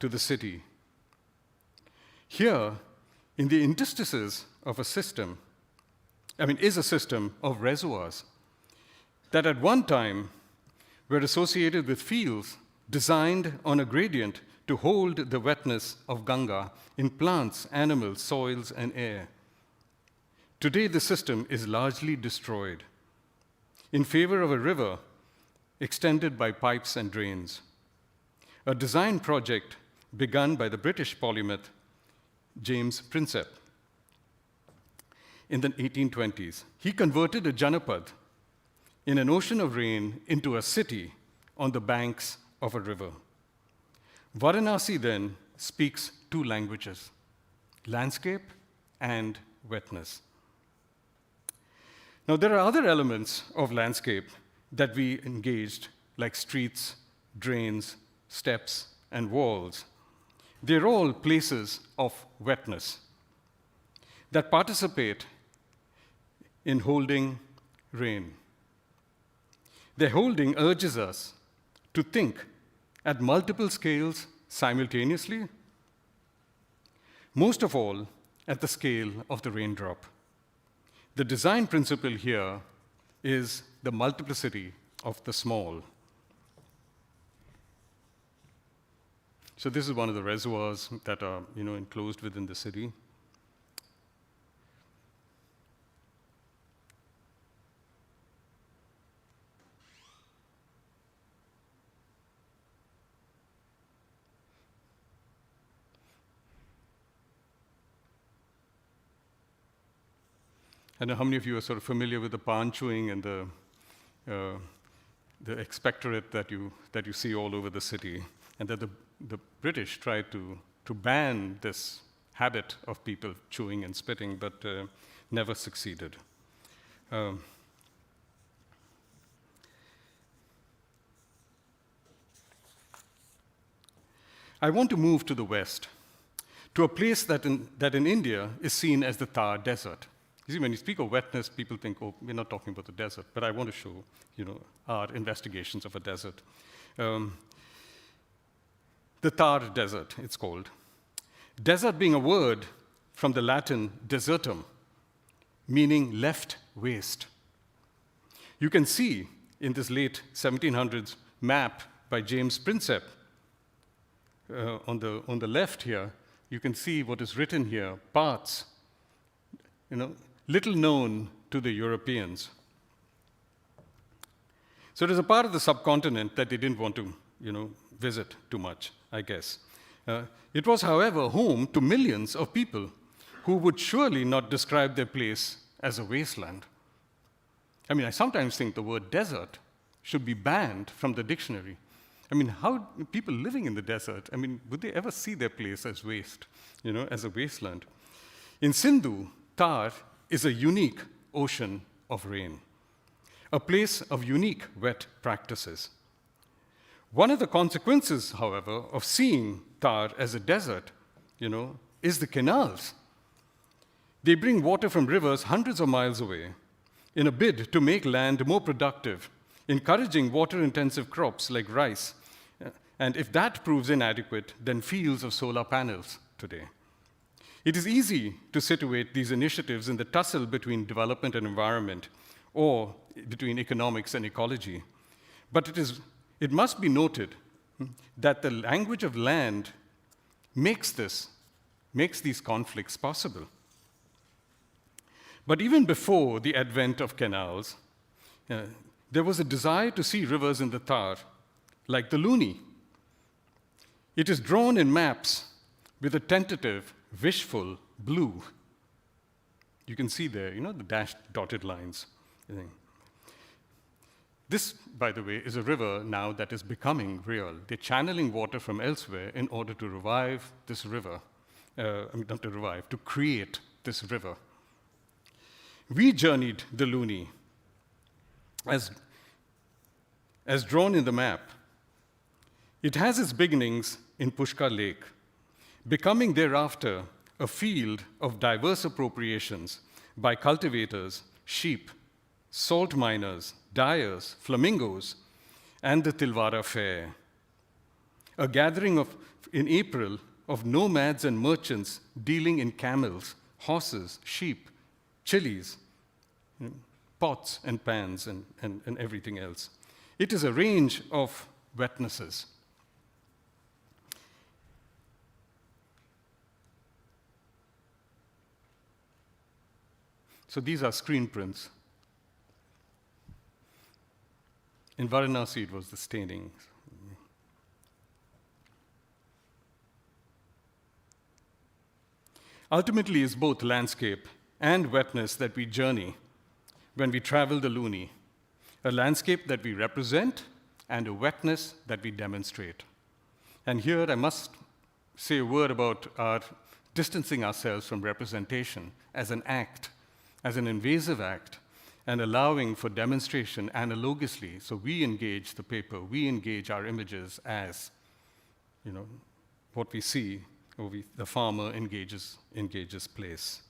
to the city. Here, in the interstices of a system, is a system of reservoirs that at one time were associated with fields designed on a gradient to hold the wetness of Ganga in plants, animals, soils, and air. Today, the system is largely destroyed in favor of a river extended by pipes and drains. A design project begun by the British polymath James Prinsep in the 1820s. He converted a Janapad in an ocean of rain into a city on the banks of a river. Varanasi then speaks two languages, landscape and wetness. Now, there are other elements of landscape that we engaged, like streets, drains, steps, and walls. They're all places of wetness that participate in holding rain. Their holding urges us to think at multiple scales simultaneously, most of all at the scale of the raindrop. The design principle here is the multiplicity of the small. So this is one of the reservoirs that are, enclosed within the city. I don't know how many of you are sort of familiar with the palm chewing and the expectorate that you see all over the city, and that the British tried to ban this habit of people chewing and spitting, but never succeeded. I want to move to the west, to a place that in India is seen as the Thar Desert. You see, when you speak of wetness, people think, oh, we're not talking about the desert, but I want to show, our investigations of a desert. The Thar Desert, it's called. Desert being a word from the Latin desertum, meaning left waste. You can see in this late 1700s map by James Prinsep, on the left here, you can see what is written here, parts, little known to the Europeans. So it is a part of the subcontinent that they didn't want to, visit too much, I guess. It was, however, home to millions of people who would surely not describe their place as a wasteland. I sometimes think the word desert should be banned from the dictionary. How people living in the desert, would they ever see their place as waste, as a wasteland? In Sindhu, Thar is a unique ocean of rain, a place of unique wet practices. One of the consequences, however, of seeing Thar as a desert, is the canals. They bring water from rivers hundreds of miles away in a bid to make land more productive, encouraging water-intensive crops like rice. And if that proves inadequate, then fields of solar panels today. It is easy to situate these initiatives in the tussle between development and environment, or between economics and ecology. But it must be noted that the language of land makes these conflicts possible. But even before the advent of canals, there was a desire to see rivers in the Thar, like the Luni. It is drawn in maps with a tentative, wishful blue. You can see there, the dashed dotted lines. This, by the way, is a river now that is becoming real. They're channeling water from elsewhere in order to revive this river. Not to revive, to create this river. We journeyed the Luni as drawn in the map. It has its beginnings in Pushkar Lake, becoming thereafter a field of diverse appropriations by cultivators, sheep, salt miners, dyers, flamingos, and the Tilwara Fair. A gathering in April of nomads and merchants dealing in camels, horses, sheep, chilies, pots and pans, and everything else. It is a range of wetnesses. So these are screen prints. In Varanasi, it was the staining. Ultimately, it's both landscape and wetness that we journey when we travel the Luni, a landscape that we represent and a wetness that we demonstrate. And here I must say a word about our distancing ourselves from representation as an act, as an invasive act, and allowing for demonstration analogously. So we engage the paper, we engage our images as, what we see, or the farmer engages place.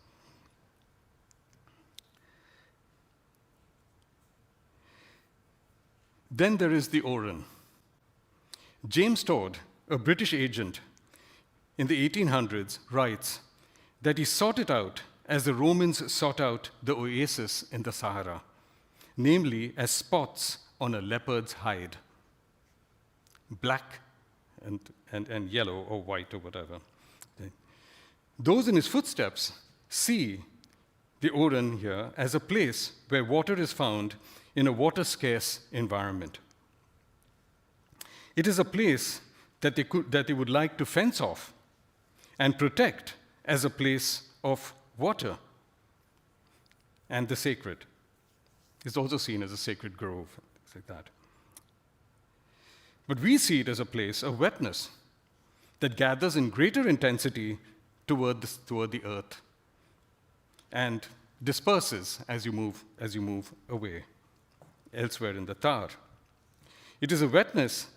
Then there is the Oran. James Todd, a British agent in the 1800s, writes that he sought it out as the Romans sought out the oasis in the Sahara, namely as spots on a leopard's hide, black and yellow or white or whatever. Those in his footsteps see the Oran here as a place where water is found in a water-scarce environment. It is a place that they would like to fence off and protect as a place of water. And the sacred is also seen as a sacred grove, things like that. But we see it as a place of wetness that gathers in greater intensity toward the earth and disperses as you move away elsewhere in the Thar. It is a wetness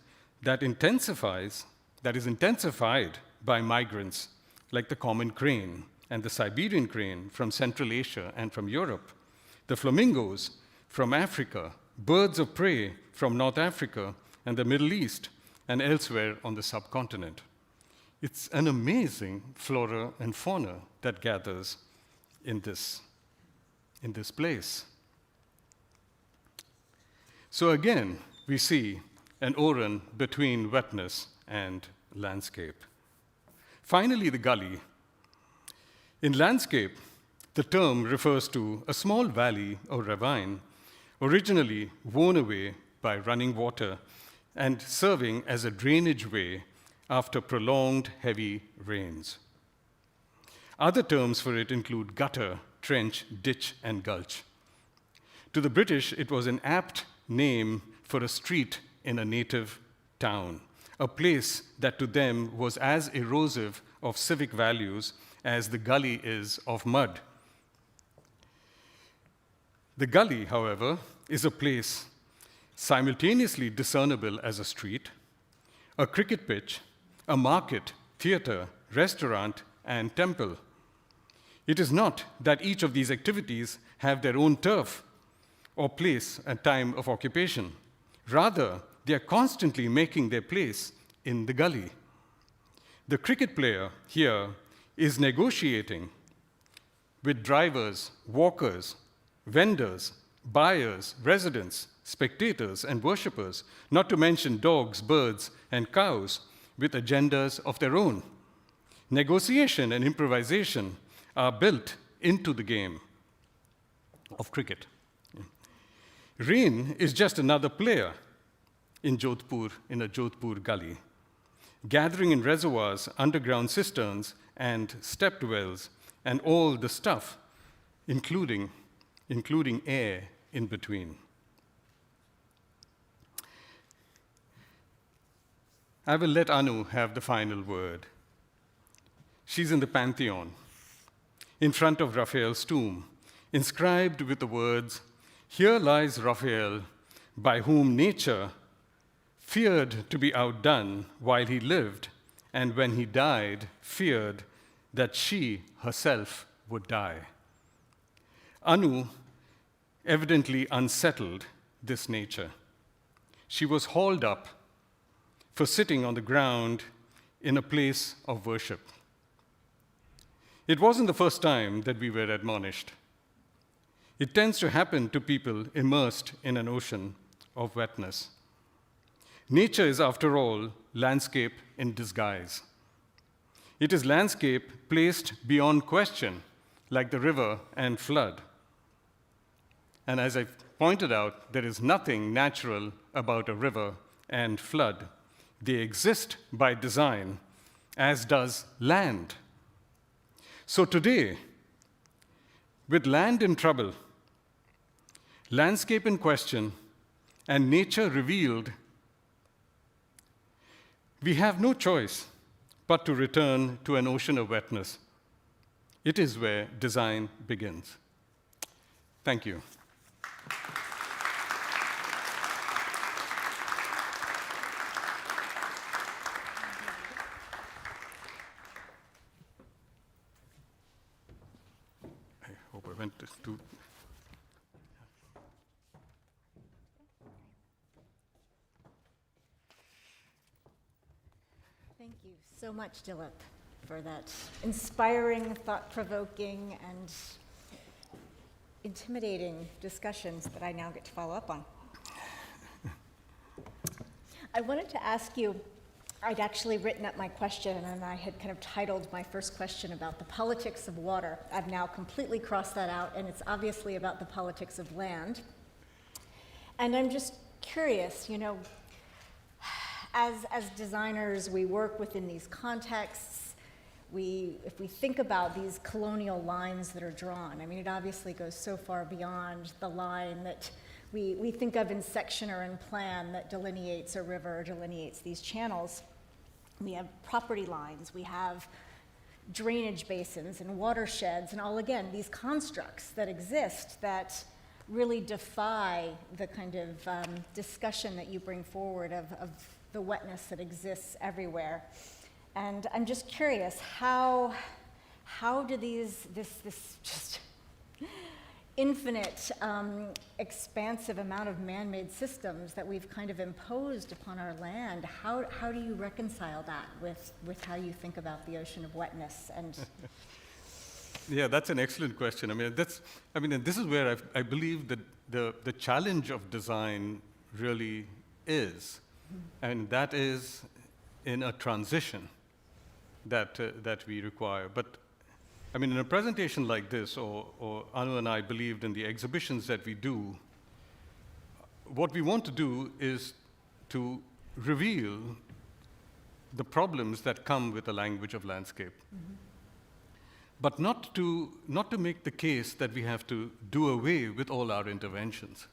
that is intensified by migrants like the common crane and the Siberian crane from Central Asia and from Europe, the flamingos from Africa, birds of prey from North Africa and the Middle East and elsewhere on the subcontinent. It's an amazing flora and fauna that gathers in this place. So again, we see an Oran between wetness and landscape. Finally, the gully. In landscape, the term refers to a small valley or ravine, originally worn away by running water and serving as a drainage way after prolonged heavy rains. Other terms for it include gutter, trench, ditch, and gulch. To the British, it was an apt name for a street in a native town, a place that to them was as erosive of civic values as the gully is of mud. The gully, however, is a place simultaneously discernible as a street, a cricket pitch, a market, theater, restaurant, and temple. It is not that each of these activities have their own turf or place and time of occupation. Rather, they are constantly making their place in the gully. The cricket player here is negotiating with drivers, walkers, vendors, buyers, residents, spectators, and worshippers, not to mention dogs, birds, and cows with agendas of their own. Negotiation and improvisation are built into the game of cricket. Rain is just another player in a Jodhpur gully. gathering in reservoirs, underground cisterns, and stepped wells, and all the stuff, including air in between. I will let Anu have the final word. She's in the Pantheon, in front of Raphael's tomb, inscribed with the words, "Here lies Raphael, by whom nature feared to be outdone while he lived, and when he died, feared that she herself would die." Anu evidently unsettled this nature. She was hauled up for sitting on the ground in a place of worship. It wasn't the first time that we were admonished. It tends to happen to people immersed in an ocean of wetness. Nature is, after all, landscape in disguise. It is landscape placed beyond question, like the river and flood. And as I pointed out, there is nothing natural about a river and flood. They exist by design, as does land. So today, with land in trouble, landscape in question, and nature revealed, we have no choice but to return to an ocean of wetness. It is where design begins. Thank you. I hope I went to. Thank you so much, Dilip, for that inspiring, thought-provoking, and intimidating discussions that I now get to follow up on. I wanted to ask you, I'd actually written up my question, and I had kind of titled my first question about the politics of water. I've now completely crossed that out, and it's obviously about the politics of land. And I'm just curious, as designers, we work within these contexts. If we think about these colonial lines that are drawn, I mean, it obviously goes so far beyond the line that we think of in section or in plan that delineates a river, or delineates these channels. We have property lines, we have drainage basins and watersheds, and all, again, these constructs that exist that really defy the kind of discussion that you bring forward of the wetness that exists everywhere. And I'm just curious, how do this just infinite, expansive amount of man-made systems that we've kind of imposed upon our land, how do you reconcile that with how you think about the ocean of wetness? And Yeah, that's an excellent question. And this is where I believe that the challenge of design really is, and that is in a transition that we require. But in a presentation like this, or Anu and I believed in the exhibitions that we do, what we want to do is to reveal the problems that come with the language of landscape. Mm-hmm. But not to make the case that we have to do away with all our interventions.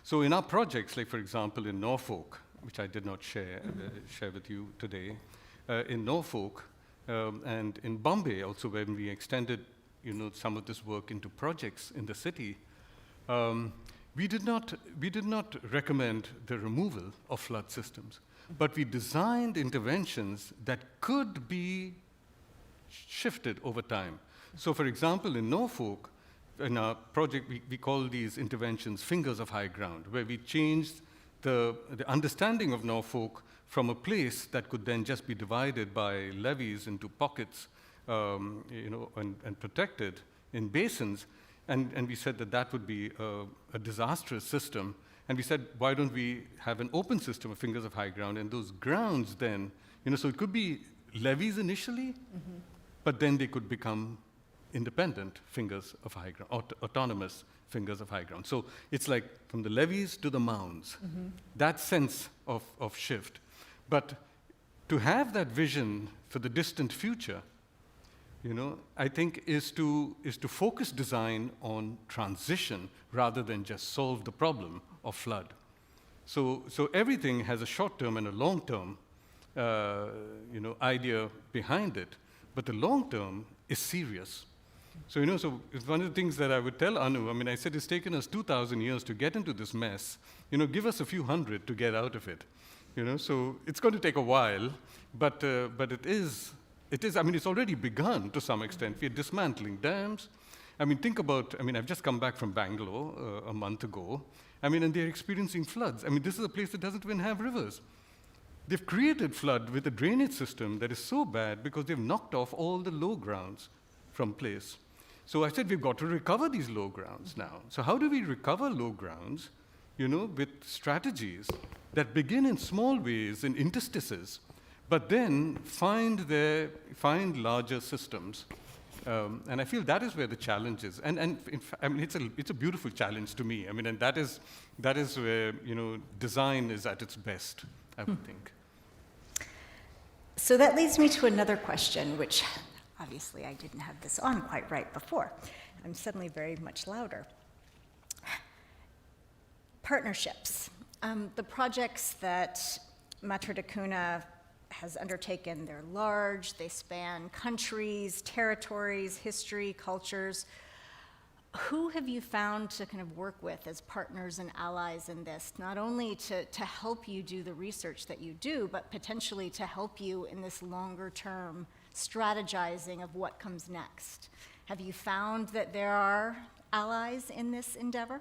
So in our projects, like for example in Norfolk, which I did not share with you today, in Norfolk and in Bombay also, when we extended some of this work into projects in the city, we did not recommend the removal of flood systems, but we designed interventions that could be shifted over time. So for example, in Norfolk, in our project, we call these interventions fingers of high ground, where we changed the understanding of Norfolk from a place that could then just be divided by levees into pockets, and protected in basins, and we said that would be a disastrous system. And we said, why don't we have an open system of fingers of high ground, and those grounds then, so it could be levees initially, mm-hmm. but then they could become independent fingers of high ground, autonomous fingers of high ground. So it's like from the levees to the mounds, mm-hmm. that sense of shift. But to have that vision for the distant future, I think is to focus design on transition rather than just solve the problem of flood. So everything has a short-term and a long-term, idea behind it, but the long-term is serious. So it's one of the things that I would tell Anu. I mean, I said it's taken us 2,000 years to get into this mess. Give us a few hundred to get out of it. So it's going to take a while, but it is. I mean, it's already begun to some extent. We're dismantling dams. I mean, think about. I mean, I've just come back from Bangalore a month ago. I mean, and they're experiencing floods. I mean, this is a place that doesn't even have rivers. They've created flood with a drainage system that is so bad because they've knocked off all the low grounds from place. So I said we've got to recover these low grounds now. So how do we recover low grounds, with strategies that begin in small ways, in interstices, but then find larger systems? And I feel that is where the challenge is. And I mean, it's a beautiful challenge to me. I mean, and that is where design is at its best, I would think. So that leads me to another question, which obviously I didn't have this on quite right before. I'm suddenly very much louder. Partnerships. The projects that Matra da Cunha has undertaken, they're large, they span countries, territories, history, cultures. Who have you found to kind of work with as partners and allies in this, not only to help you do the research that you do, but potentially to help you in this longer term strategizing of what comes next? Have you found that there are allies in this endeavor?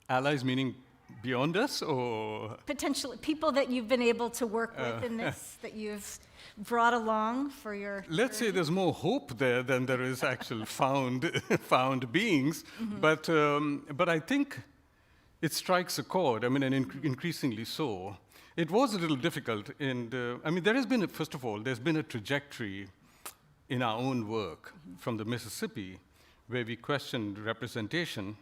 Allies meaning beyond us, or? Potentially, people that you've been able to work with in this, that you've brought along for your... Let's say there's more hope there than there is actual found beings, but I think it strikes a chord, I mean, and increasingly so. It was a little difficult, and I mean, first of all, there's been a trajectory in our own work from the Mississippi where we questioned representation,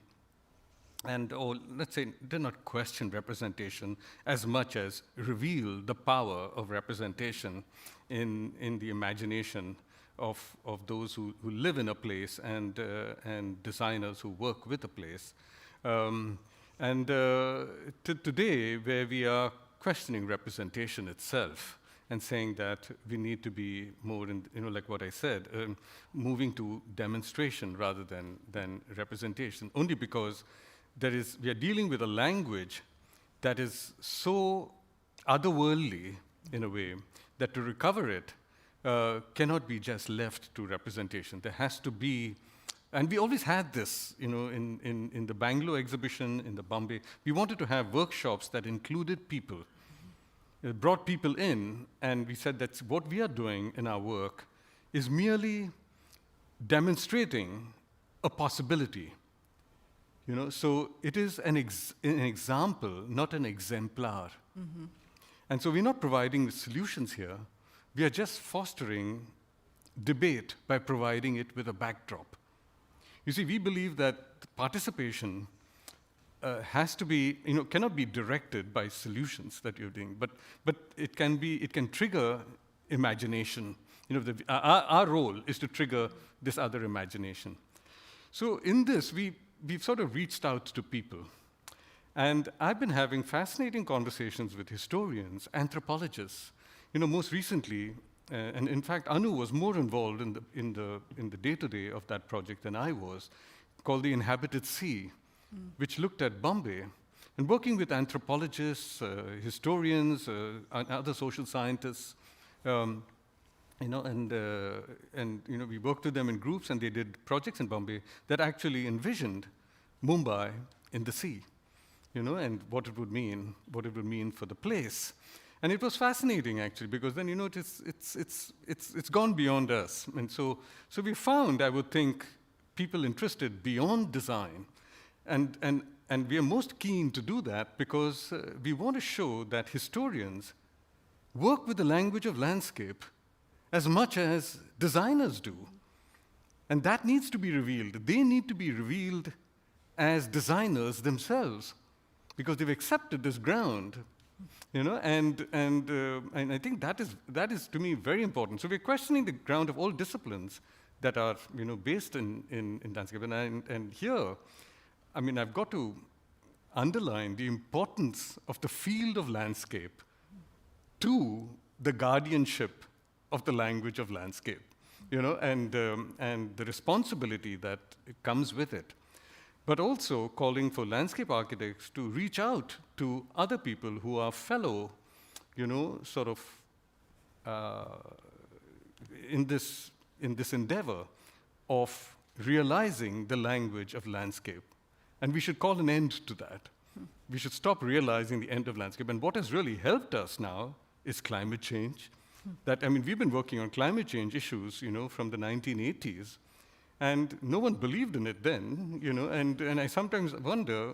or let's say, did not question representation as much as reveal the power of representation in the imagination of those who live in a place and designers who work with a place. Today, where we are questioning representation itself and saying that we need to be more, like what I said, moving to demonstration rather than representation, only because we are dealing with a language that is so otherworldly, in a way, that to recover it cannot be just left to representation. There has to be, and we always had this, in the Bangalore exhibition, in the Bombay, we wanted to have workshops that included people. It brought people in, and we said that what we are doing in our work is merely demonstrating a possibility. So it is an example, not an exemplar. Mm-hmm. And so we're not providing solutions here. We are just fostering debate by providing it with a backdrop. You see, we believe that participation has to be, cannot be directed by solutions that you're doing, but it can trigger imagination. Our role is to trigger this other imagination. So in this, we've sort of reached out to people. And I've been having fascinating conversations with historians, anthropologists. Most recently, and in fact, Anu was more involved in the day-to-day of that project than I was, called The Inhabited Sea, which looked at Bombay. And working with anthropologists, historians, and other social scientists, we worked with them in groups, and they did projects in Bombay that actually envisioned Mumbai in the sea, and what it would mean for the place. And it was fascinating, actually, because then, it's gone beyond us. And so we found, I would think, people interested beyond design. And we are most keen to do that because we want to show that historians work with the language of landscape as much as designers do. And that needs to be revealed. They need to be revealed as designers themselves, because they've accepted this ground And I think that is to me very important. So we're questioning the ground of all disciplines that are based in landscape. And here, I mean, I've got to underline the importance of the field of landscape to the guardianship of the language of landscape, and the responsibility that comes with it. But also calling for landscape architects to reach out to other people who are fellow, sort of in this endeavor of realizing the language of landscape. And we should call an end to that. We should stop realizing the end of landscape. And what has really helped us now is climate change. We've been working on climate change issues, from the 1980s. And no one believed in it then, and I sometimes wonder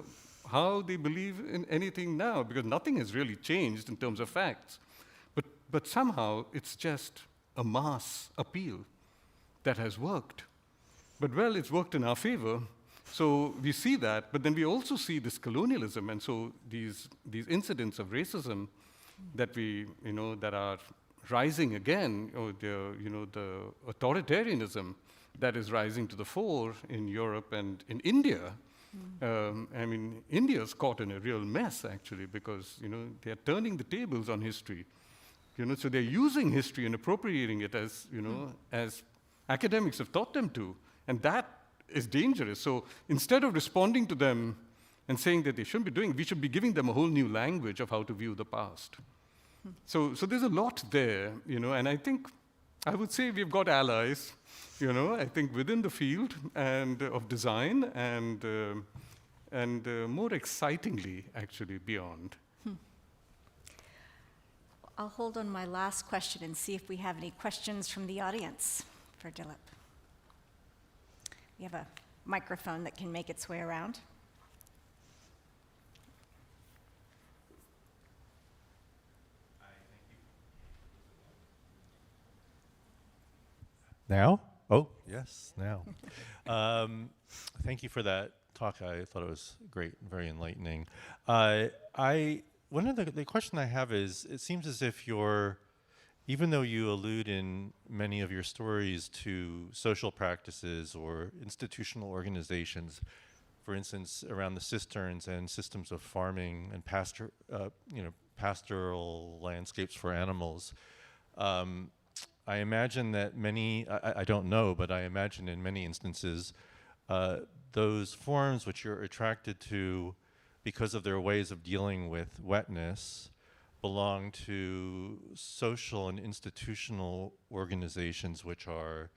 how they believe in anything now, because nothing has really changed in terms of facts. But somehow it's just a mass appeal that has worked. But well, it's worked in our favor, so we see that, but then we also see this colonialism, and so these incidents of racism that that are rising again, or the authoritarianism that is rising to the fore in Europe and in India. India's caught in a real mess, actually, because they're turning the tables on history. So they're using history and appropriating it as as academics have taught them to, and that is dangerous. So instead of responding to them and saying that they shouldn't be doing, we should be giving them a whole new language of how to view the past. So there's a lot there, and I think I would say we've got allies. I think within the field and of design, and more excitingly, actually, beyond. I'll hold on my last question and see if we have any questions from the audience for Dilip. We have a microphone that can make its way around. Now? Oh, yes, now. Thank you for that talk. I thought it was great, very enlightening. One of the question I have is, it seems as if even though you allude in many of your stories to social practices or institutional organizations, for instance, around the cisterns and systems of farming and pastoral landscapes for animals, I imagine that I don't know, but I imagine in many instances, those forms which you're attracted to because of their ways of dealing with wetness belong to social and institutional organizations which are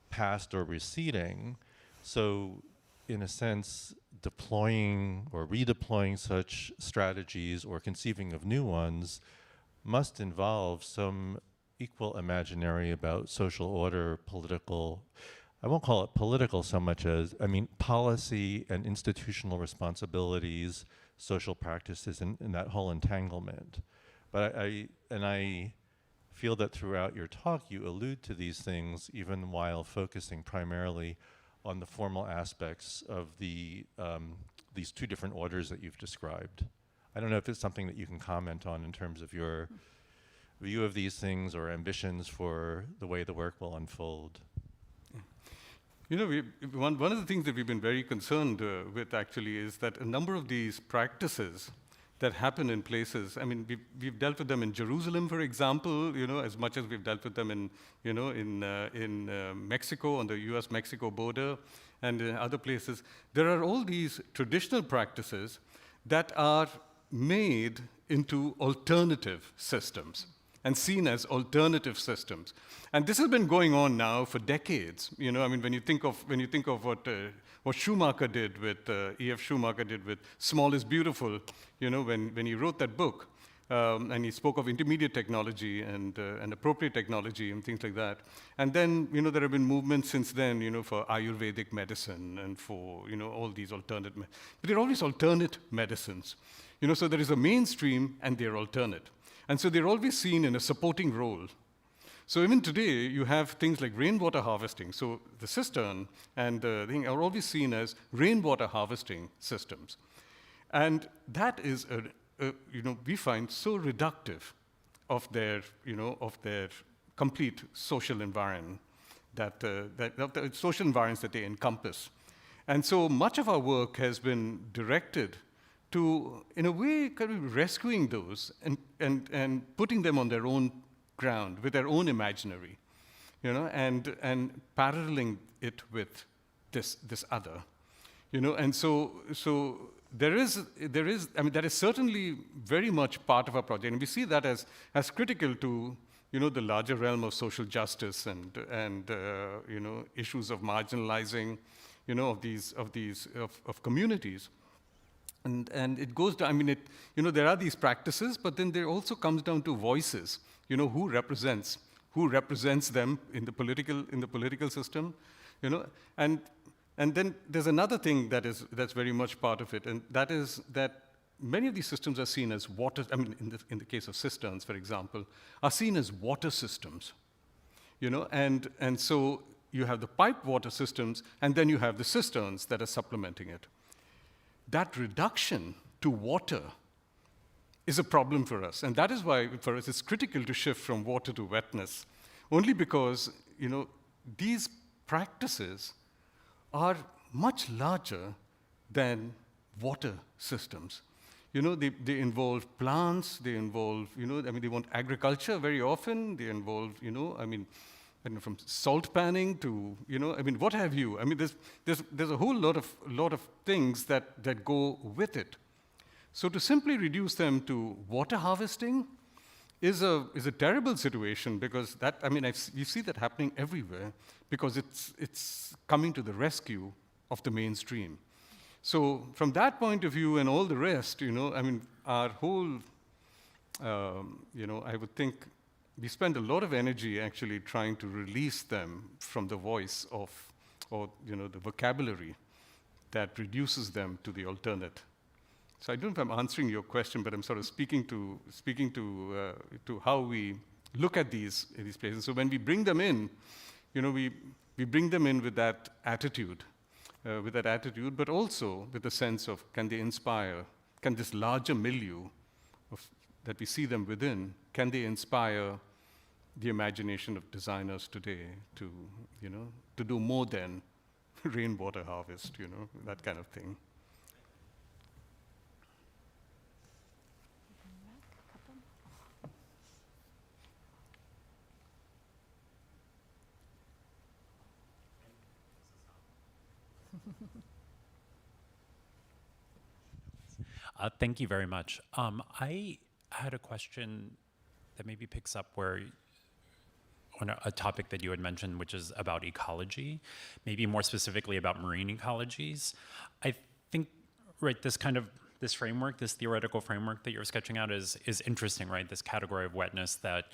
past or receding. So in a sense, deploying or redeploying such strategies or conceiving of new ones must involve some equal imaginary about social order, I won't call it political so much as, policy and institutional responsibilities, social practices, and that whole entanglement. But I feel that throughout your talk, you allude to these things even while focusing primarily on the formal aspects of these two different orders that you've described. I don't know if it's something that you can comment on in terms of your view of these things or ambitions for the way the work will unfold. One of the things that we've been very concerned with actually is that a number of these practices that happen in places, we've dealt with them in Jerusalem, for example, as much as we've dealt with them in Mexico, on the US-Mexico border, and in other places. There are all these traditional practices that are made into alternative systems and seen as alternative systems. And this has been going on now for decades. When you think of what Schumacher did with E.F. Schumacher did with Small is Beautiful, when he wrote that book, and he spoke of intermediate technology and appropriate technology and things like that. And then, there have been movements since then, for Ayurvedic medicine and for, all these alternate, but they're always alternate medicines. So there is a mainstream and they're alternate. And so they're always seen in a supporting role. So even today, you have things like rainwater harvesting. So the cistern and the thing are always seen as rainwater harvesting systems. And that is we find so reductive of their, of their complete social environment, of the social environments that they encompass. And so much of our work has been directed to, in a way, kind of rescuing those and putting them on their own ground with their own imaginary, and paralleling it with this other, and so there is, I mean, that is certainly very much part of our project, and we see that as critical to, the larger realm of social justice and issues of marginalizing, of communities. And it goes down, I mean, there are these practices, but then there also comes down to voices, who represents them in the political system, and then there's another thing that's very much part of it, and that is that many of these systems are seen as water, I mean, in the case of cisterns, for example, are seen as water systems, and so you have the pipe water systems, and then you have the cisterns that are supplementing it. That reduction to water is a problem for us, and that is why, for us, it's critical to shift from water to wetness, only because, these practices are much larger than water systems. They involve plants, they involve, they want agriculture very often, they involve, from salt panning to, what have you. I mean, there's a whole lot of things that go with it. So to simply reduce them to water harvesting is a terrible situation, because you see that happening everywhere, because it's coming to the rescue of the mainstream. So from that point of view and all the rest, our whole, I would think we spend a lot of energy actually trying to release them from the voice of, or the vocabulary that reduces them to the alternate. So I don't know if I'm answering your question, but I'm sort of speaking to how we look at these places. So when we bring them in, we bring them in with that attitude, but also with a sense of, can they inspire? Can this larger milieu that we see them within, can they inspire the imagination of designers today to do more than rainwater harvest, that kind of thing. Thank you very much. I had a question that maybe picks up where on a topic that you had mentioned, which is about ecology, maybe more specifically about marine ecologies. I think, right, this framework, this theoretical framework that you're sketching out is interesting, right? This category of wetness that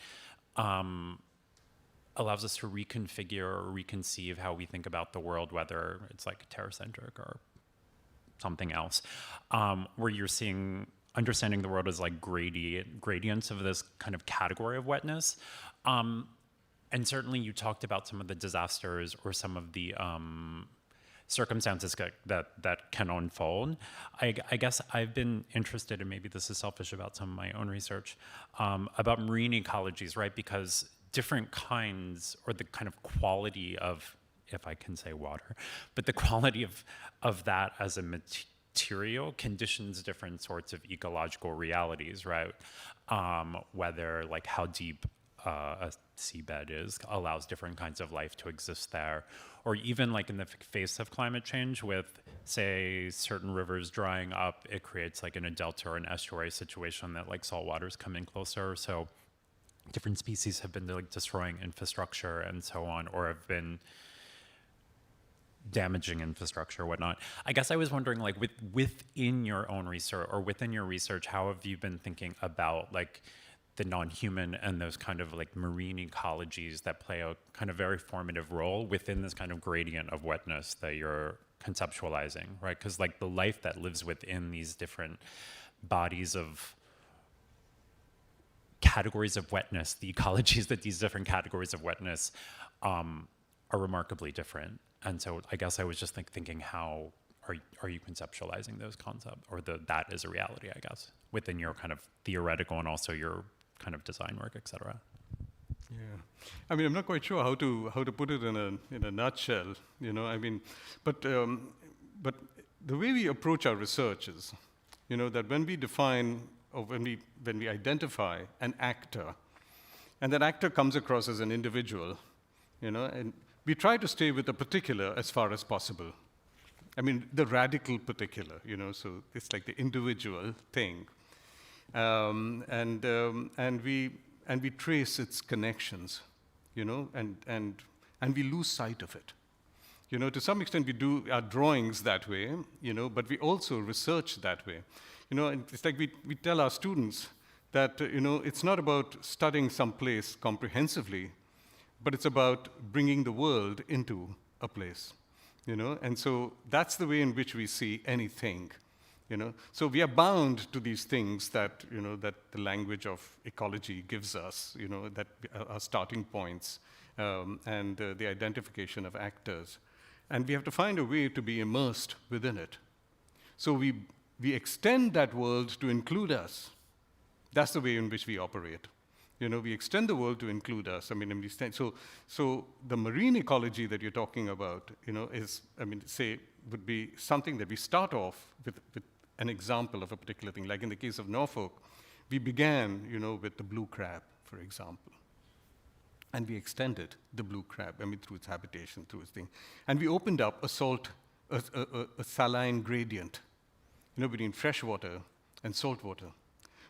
allows us to reconfigure or reconceive how we think about the world, whether it's like terracentric or something else, where you're understanding the world as like gradients of this kind of category of wetness. And certainly you talked about some of the disasters or some of the circumstances that can unfold. I guess I've been interested, and maybe this is selfish about some of my own research, about marine ecologies, right? Because different kinds, or the kind of quality of, if I can say water, but the quality of that as a material conditions different sorts of ecological realities, right? Whether like how deep a seabed is allows different kinds of life to exist there, or even like in the face of climate change with, say, certain rivers drying up, it creates like in a delta or an estuary situation that like salt water's coming closer. So different species have been like destroying infrastructure and so on, or have been damaging infrastructure or whatnot. I guess I was wondering, like, within your own research, or within your research, how have you been thinking about like the non-human and those kind of like marine ecologies that play a kind of very formative role within this kind of gradient of wetness that you're conceptualizing, right? Because like the life that lives within these different bodies of categories of wetness, the ecologies that these different categories of wetness are remarkably different. And so I guess I was just thinking, how are you conceptualizing those concepts, or that is a reality, I guess, within your kind of theoretical and also your kind of design work, et cetera? Yeah, I mean, I'm not quite sure how to put it in a nutshell, you know. I mean, but the way we approach our research is, you know, that when we define or when we identify an actor, and that actor comes across as an individual, you know, and we try to stay with the particular as far as possible. I mean, the radical particular, you know. So it's like the individual thing, and we trace its connections, you know, and we lose sight of it. You know, to some extent we do our drawings that way, you know, but we also research that way. You know, and it's like we tell our students that, you know, it's not about studying some place comprehensively, but it's about bringing the world into a place, you know. And so that's the way in which we see anything. You know, so we are bound to these things that, you know, that the language of ecology gives us, you know, that are starting points, and the identification of actors. And we have to find a way to be immersed within it. So we extend that world to include us. That's the way in which we operate. You know, we extend the world to include us. I mean, and so the marine ecology that you're talking about, you know, is, I mean, would be something that we start off with an example of a particular thing. Like in the case of Norfolk, we began, you know, with the blue crab, for example. And we extended the blue crab, I mean, through its habitation, through its thing. And we opened up a saline gradient, you know, between fresh water and salt water.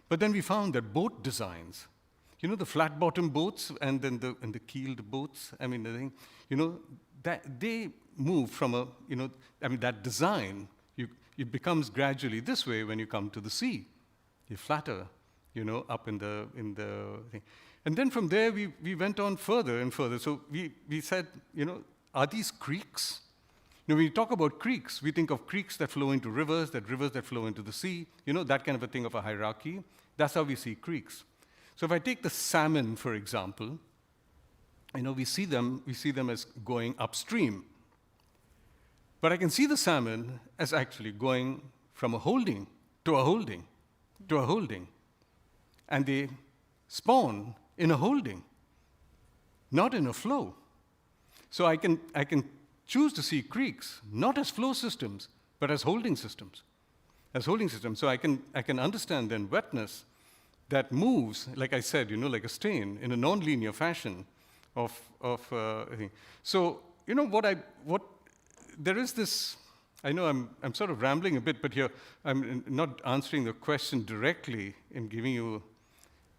But then we found that boat designs, you know, the flat-bottom boats and then the keeled boats, I mean, the thing, you know, that they move from a, you know, I mean, that design, it becomes gradually this way when you come to the sea. You flatter, you know, up in the thing. And then from there, we went on further and further. So we said, you know, are these creeks? You know, when we talk about creeks, we think of creeks that flow into rivers that flow into the sea, you know, that kind of a thing of a hierarchy. That's how we see creeks. So if I take the salmon, for example, you know, we see them as going upstream. But I can see the salmon as actually going from a holding to a holding to a holding. And they spawn in a holding, not in a flow. So I can choose to see creeks not as flow systems, but as holding systems. As holding systems. So I can understand then wetness that moves, like I said, you know, like a stain in a non-linear fashion of a thing. So, you know, there is this, I know I'm sort of rambling a bit, but here I'm not answering the question directly in giving you,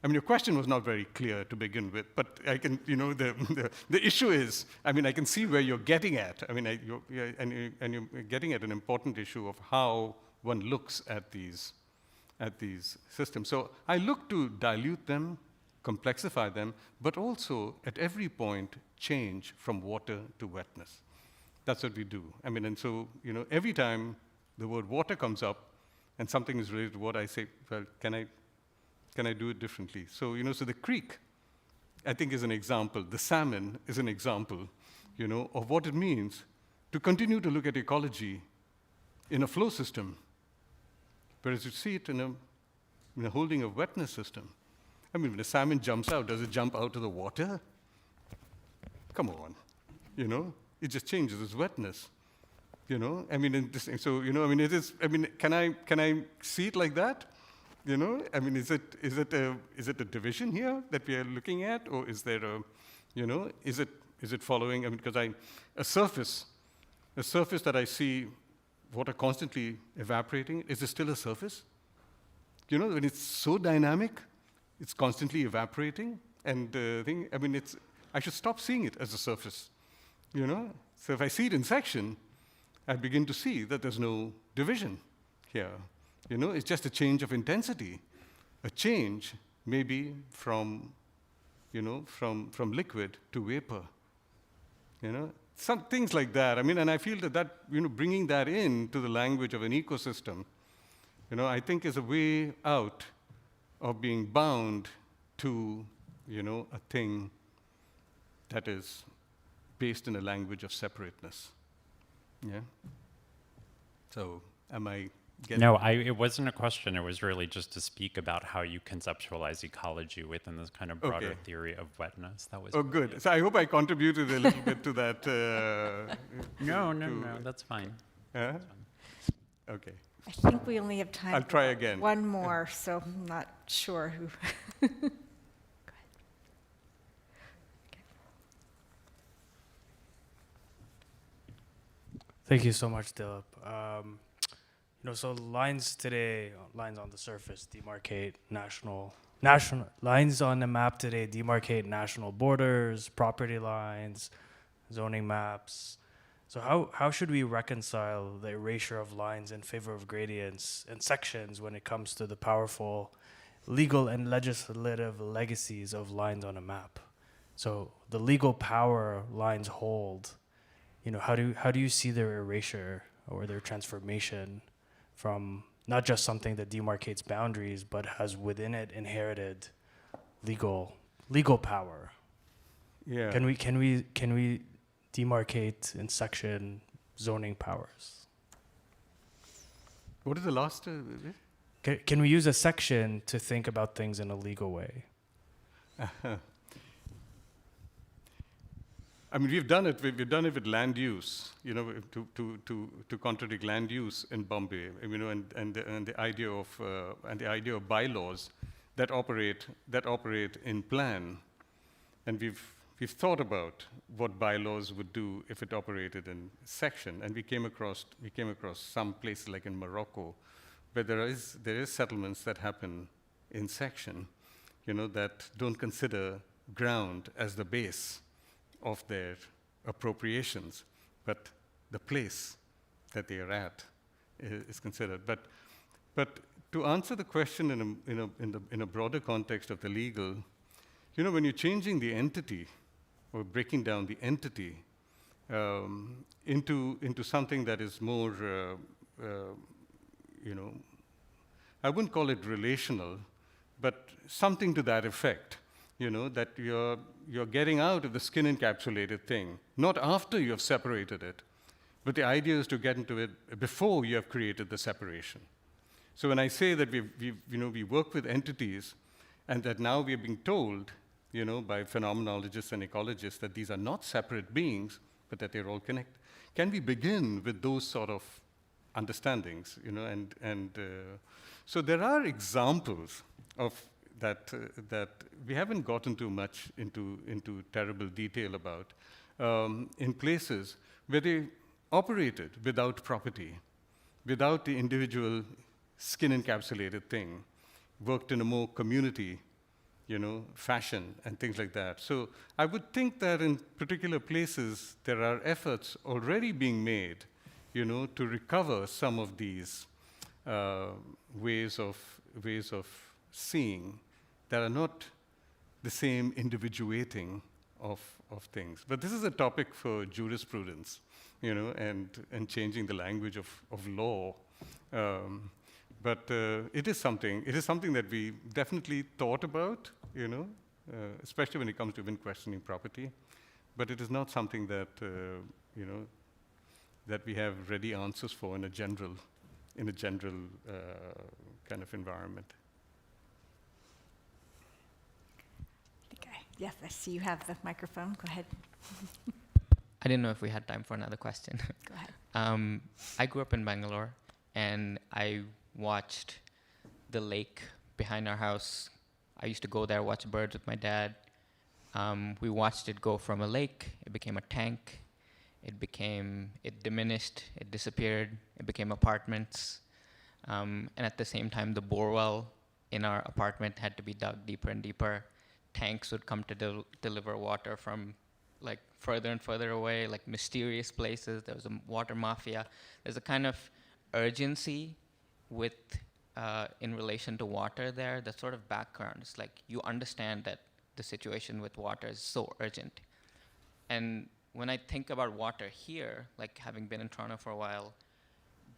I mean, your question was not very clear to begin with, but I can, you know, the issue is, I mean, I can see where you're getting at. I mean, you're getting at an important issue of how one looks at these systems. So I look to dilute them, complexify them, but also at every point change from water to wetness. That's what we do. I mean, and so, you know, every time the word water comes up and something is related to water, I say, well, can I do it differently? So, you know, so the creek, I think, is an example. The salmon is an example, you know, of what it means to continue to look at ecology in a flow system, whereas you see it in a holding of wetness system. I mean, when a salmon jumps out, does it jump out of the water? Come on, you know? It just changes its wetness, you know? I mean, so, you know, I mean, it is, I mean, can I see it like that? You know, I mean, is it a division here that we are looking at, or is there a, you know, is it following? I mean, because a surface that I see water constantly evaporating, is it still a surface? You know, when it's so dynamic, it's constantly evaporating, and I mean, I should stop seeing it as a surface. You know, so if I see it in section, I begin to see that there's no division here. You know, it's just a change of intensity, a change maybe from, you know, from liquid to vapor. You know, some things like that. I mean, and I feel that you know, bringing that into the language of an ecosystem, you know, I think is a way out of being bound to, you know, a thing that is based in a language of separateness. Yeah? So am I getting... No, it wasn't a question. It was really just to speak about how you conceptualize ecology within this kind of broader Okay. theory of wetness. That was Oh, really good. it. So I hope I contributed a little bit to that. No, that's fine. Uh, okay. I think we only have time I'll for try again. one more, so I'm not sure who. Thank you so much, Dilip. So lines today, lines on the surface demarcate national lines on the map today demarcate national borders, property lines, zoning maps. So how should we reconcile the erasure of lines in favor of gradients and sections when it comes to the powerful legal and legislative legacies of lines on a map? So the legal power lines hold, how do you see their erasure or their transformation from not just something that demarcates boundaries, but has within it inherited legal power? Yeah. Can we demarcate in section zoning powers? What is the last? Can we use a section to think about things in a legal way? I mean, we've done it. We've done it with land use. To contradict land use in Bombay. And the idea of bylaws that operate in plan, and we've thought about what bylaws would do if it operated in section, and we came across some places like in Morocco, where there is settlements that happen in section, that don't consider ground as the base of their appropriations, but the place that they are at is considered. But to answer the question in a broader context of the legal, when you're changing the entity or breaking down the entity into something that is more, I wouldn't call it relational, but something to that effect. That you're getting out of the skin encapsulated thing, not after you have separated it, but the idea is to get into it before you have created the separation. So when I say that we work with entities, and that now we are being told, by phenomenologists and ecologists that these are not separate beings, but that they're all connected. Can we begin with those sort of understandings, so there are examples of that we haven't gotten too much into terrible detail about, in places where they operated without property, without the individual skin-encapsulated thing, worked in a more community, fashion and things like that. So I would think that in particular places there are efforts already being made, to recover some of these ways of seeing that are not the same individuating of things. But this is a topic for jurisprudence, and changing the language of law. But it is something that we definitely thought about, especially when it comes to even questioning property. But it is not something that, that we have ready answers for in a general kind of environment. Yes, I see you have the microphone. Go ahead. I didn't know if we had time for another question. Go ahead. I grew up in Bangalore, and I watched the lake behind our house. I used to go there, watch birds with my dad. We watched it go from a lake, it became a tank, it diminished, it disappeared, it became apartments. And at the same time, the borewell in our apartment had to be dug deeper and deeper. Tanks would come to deliver water from like further and further away, like mysterious places. There was a water mafia. There's a kind of urgency with in relation to water there, that sort of background. It's like you understand that the situation with water is so urgent. And when I think about water here, like having been in Toronto for a while,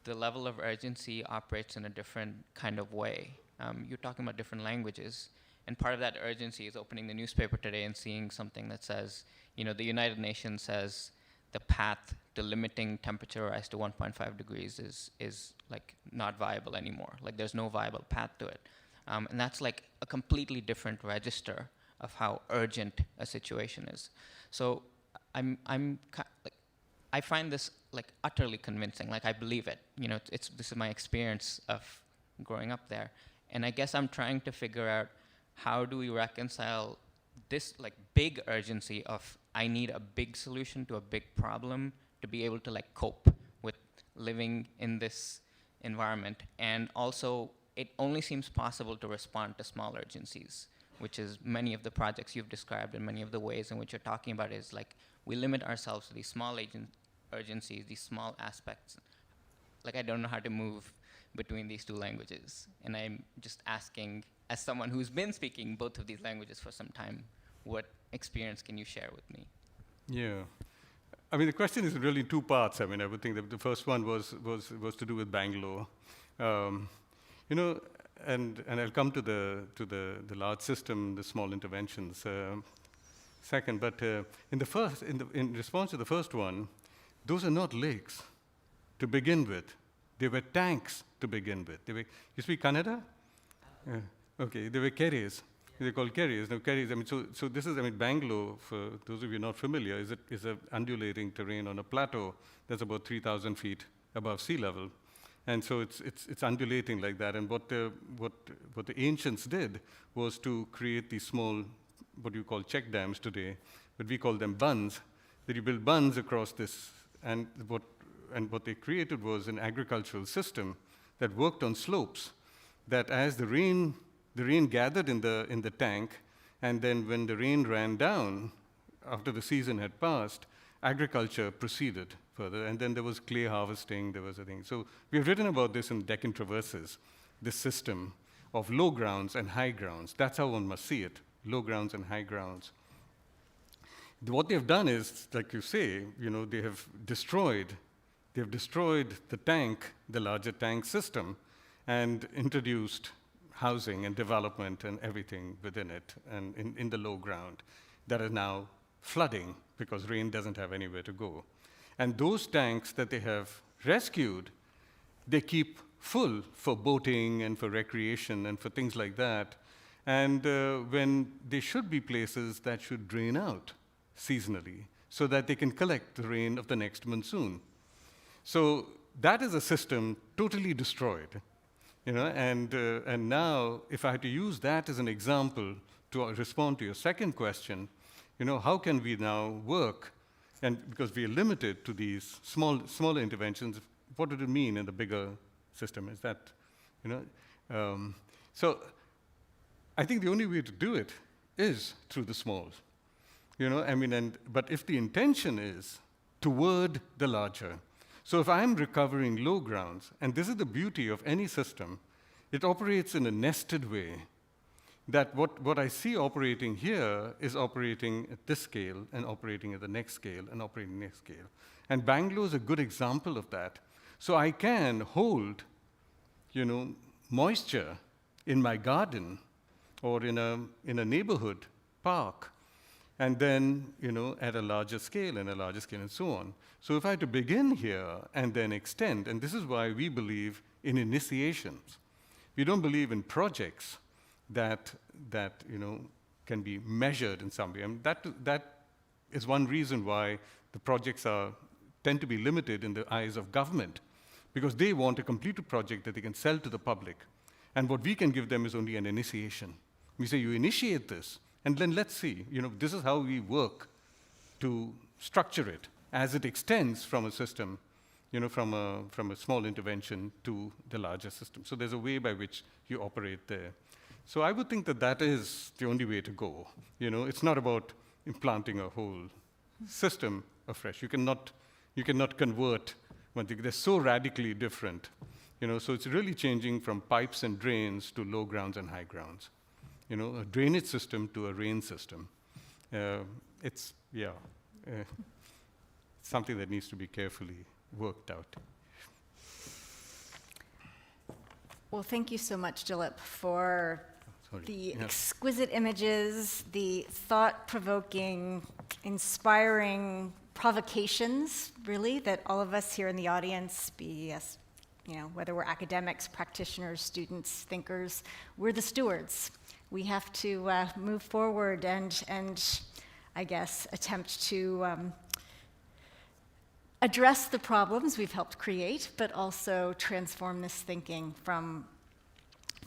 the level of urgency operates in a different kind of way. You're talking about different languages. And part of that urgency is opening the newspaper today and seeing something that says, the United Nations says the path to limiting temperature rise to 1.5 degrees is like not viable anymore. Like there's no viable path to it. And that's like a completely different register of how urgent a situation is. So I find this like utterly convincing. Like I believe it. You know, this is my experience of growing up there, and I guess I'm trying to figure out how do we reconcile this like big urgency of I need a big solution to a big problem to be able to like cope with living in this environment, and also it only seems possible to respond to small urgencies, which is many of the projects you've described and many of the ways in which you're talking about is like we limit ourselves to these small urgencies, these small aspects. Like I don't know how to move between these two languages, and I'm just asking, as someone who's been speaking both of these languages for some time, what experience can you share with me? Yeah. I mean, the question is really two parts. I mean, I would think that the first one was to do with Bangalore. You know, and I'll come to the large system, the small interventions second. But in response to the first one, those are not lakes to begin with. They were tanks to begin with. You speak Kannada? Okay, they were carriers. They're called carriers. Now, carriers, I mean, so this is, I mean, Bangalore, for those of you not familiar, is an undulating terrain on a plateau that's about 3,000 feet above sea level. And so it's undulating like that. And what the ancients did was to create these small, what you call check dams today, but we call them bunds, that you build bunds across this. And what they created was an agricultural system that worked on slopes, that as the rain gathered in the tank, and then when the rain ran down, after the season had passed, agriculture proceeded further, and then there was clay harvesting, there was a thing. So we've written about this in Deccan Traverses, this system of low grounds and high grounds. That's how one must see it, low grounds and high grounds. What they've done is, like you say, you know, they've destroyed the tank, the larger tank system, and introduced housing and development and everything within it, and in the low ground that is now flooding because rain doesn't have anywhere to go. And those tanks that they have rescued, they keep full for boating and for recreation and for things like that. And when they should be places that should drain out seasonally so that they can collect the rain of the next monsoon. So that is a system totally destroyed. You know, and now, if I had to use that as an example to respond to your second question, you know, how can we now work? And because we are limited to these smaller interventions, what would it mean in the bigger system? Is that, you know? So I think the only way to do it is through the smalls. You know, I mean, but if the intention is toward the larger, so if I'm recovering low grounds, and this is the beauty of any system, it operates in a nested way, that what I see operating here is operating at this scale, and operating at the next scale, and operating next scale. And Bangalore is a good example of that. So I can hold, you know, moisture in my garden, or in a neighborhood park, and then, you know, at a larger scale, and so on. So if I had to begin here and then extend, and this is why we believe in initiations. We don't believe in projects that you know, can be measured in some way. I mean, that is one reason why the projects tend to be limited in the eyes of government, because they want a completed project that they can sell to the public. And what we can give them is only an initiation. We say, you initiate this, and then let's see. You know, this is how we work to structure it as it extends from a system, you know, from a small intervention to the larger system. So there's a way by which you operate there. So I would think that that is the only way to go. You know, it's not about implanting a whole system afresh. You cannot convert one thing. They're so radically different. You know, so it's really changing from pipes and drains to low grounds and high grounds. You know, a drainage system to a rain system. It's something that needs to be carefully worked out. Well, thank you so much, Dilip, for the Yeah. exquisite images, the thought-provoking, inspiring provocations, really, that all of us here in the audience, whether we're academics, practitioners, students, thinkers, we're the stewards. We have to move forward and I guess, attempt to address the problems we've helped create, but also transform this thinking from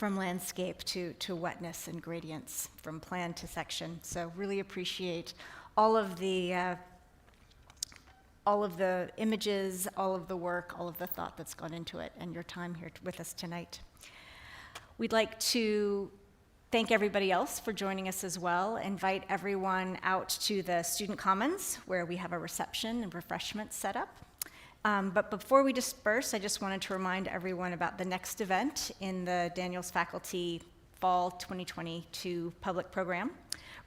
landscape to wetness and gradients, from plan to section. So really appreciate all of the images, all of the work, all of the thought that's gone into it, and your time here with us tonight. We'd like to thank everybody else for joining us as well. Invite everyone out to the Student Commons, where we have a reception and refreshments set up. But before we disperse, I just wanted to remind everyone about the next event in the Daniels Faculty Fall 2022 public program,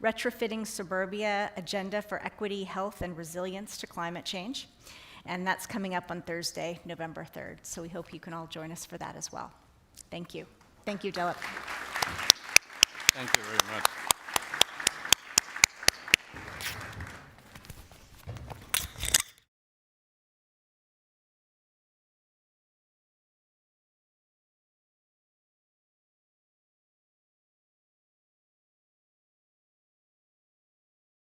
Retrofitting Suburbia, Agenda for Equity, Health, and Resilience to Climate Change. And that's coming up on Thursday, November 3rd. So we hope you can all join us for that as well. Thank you. Thank you, Dilip. Thank you very much.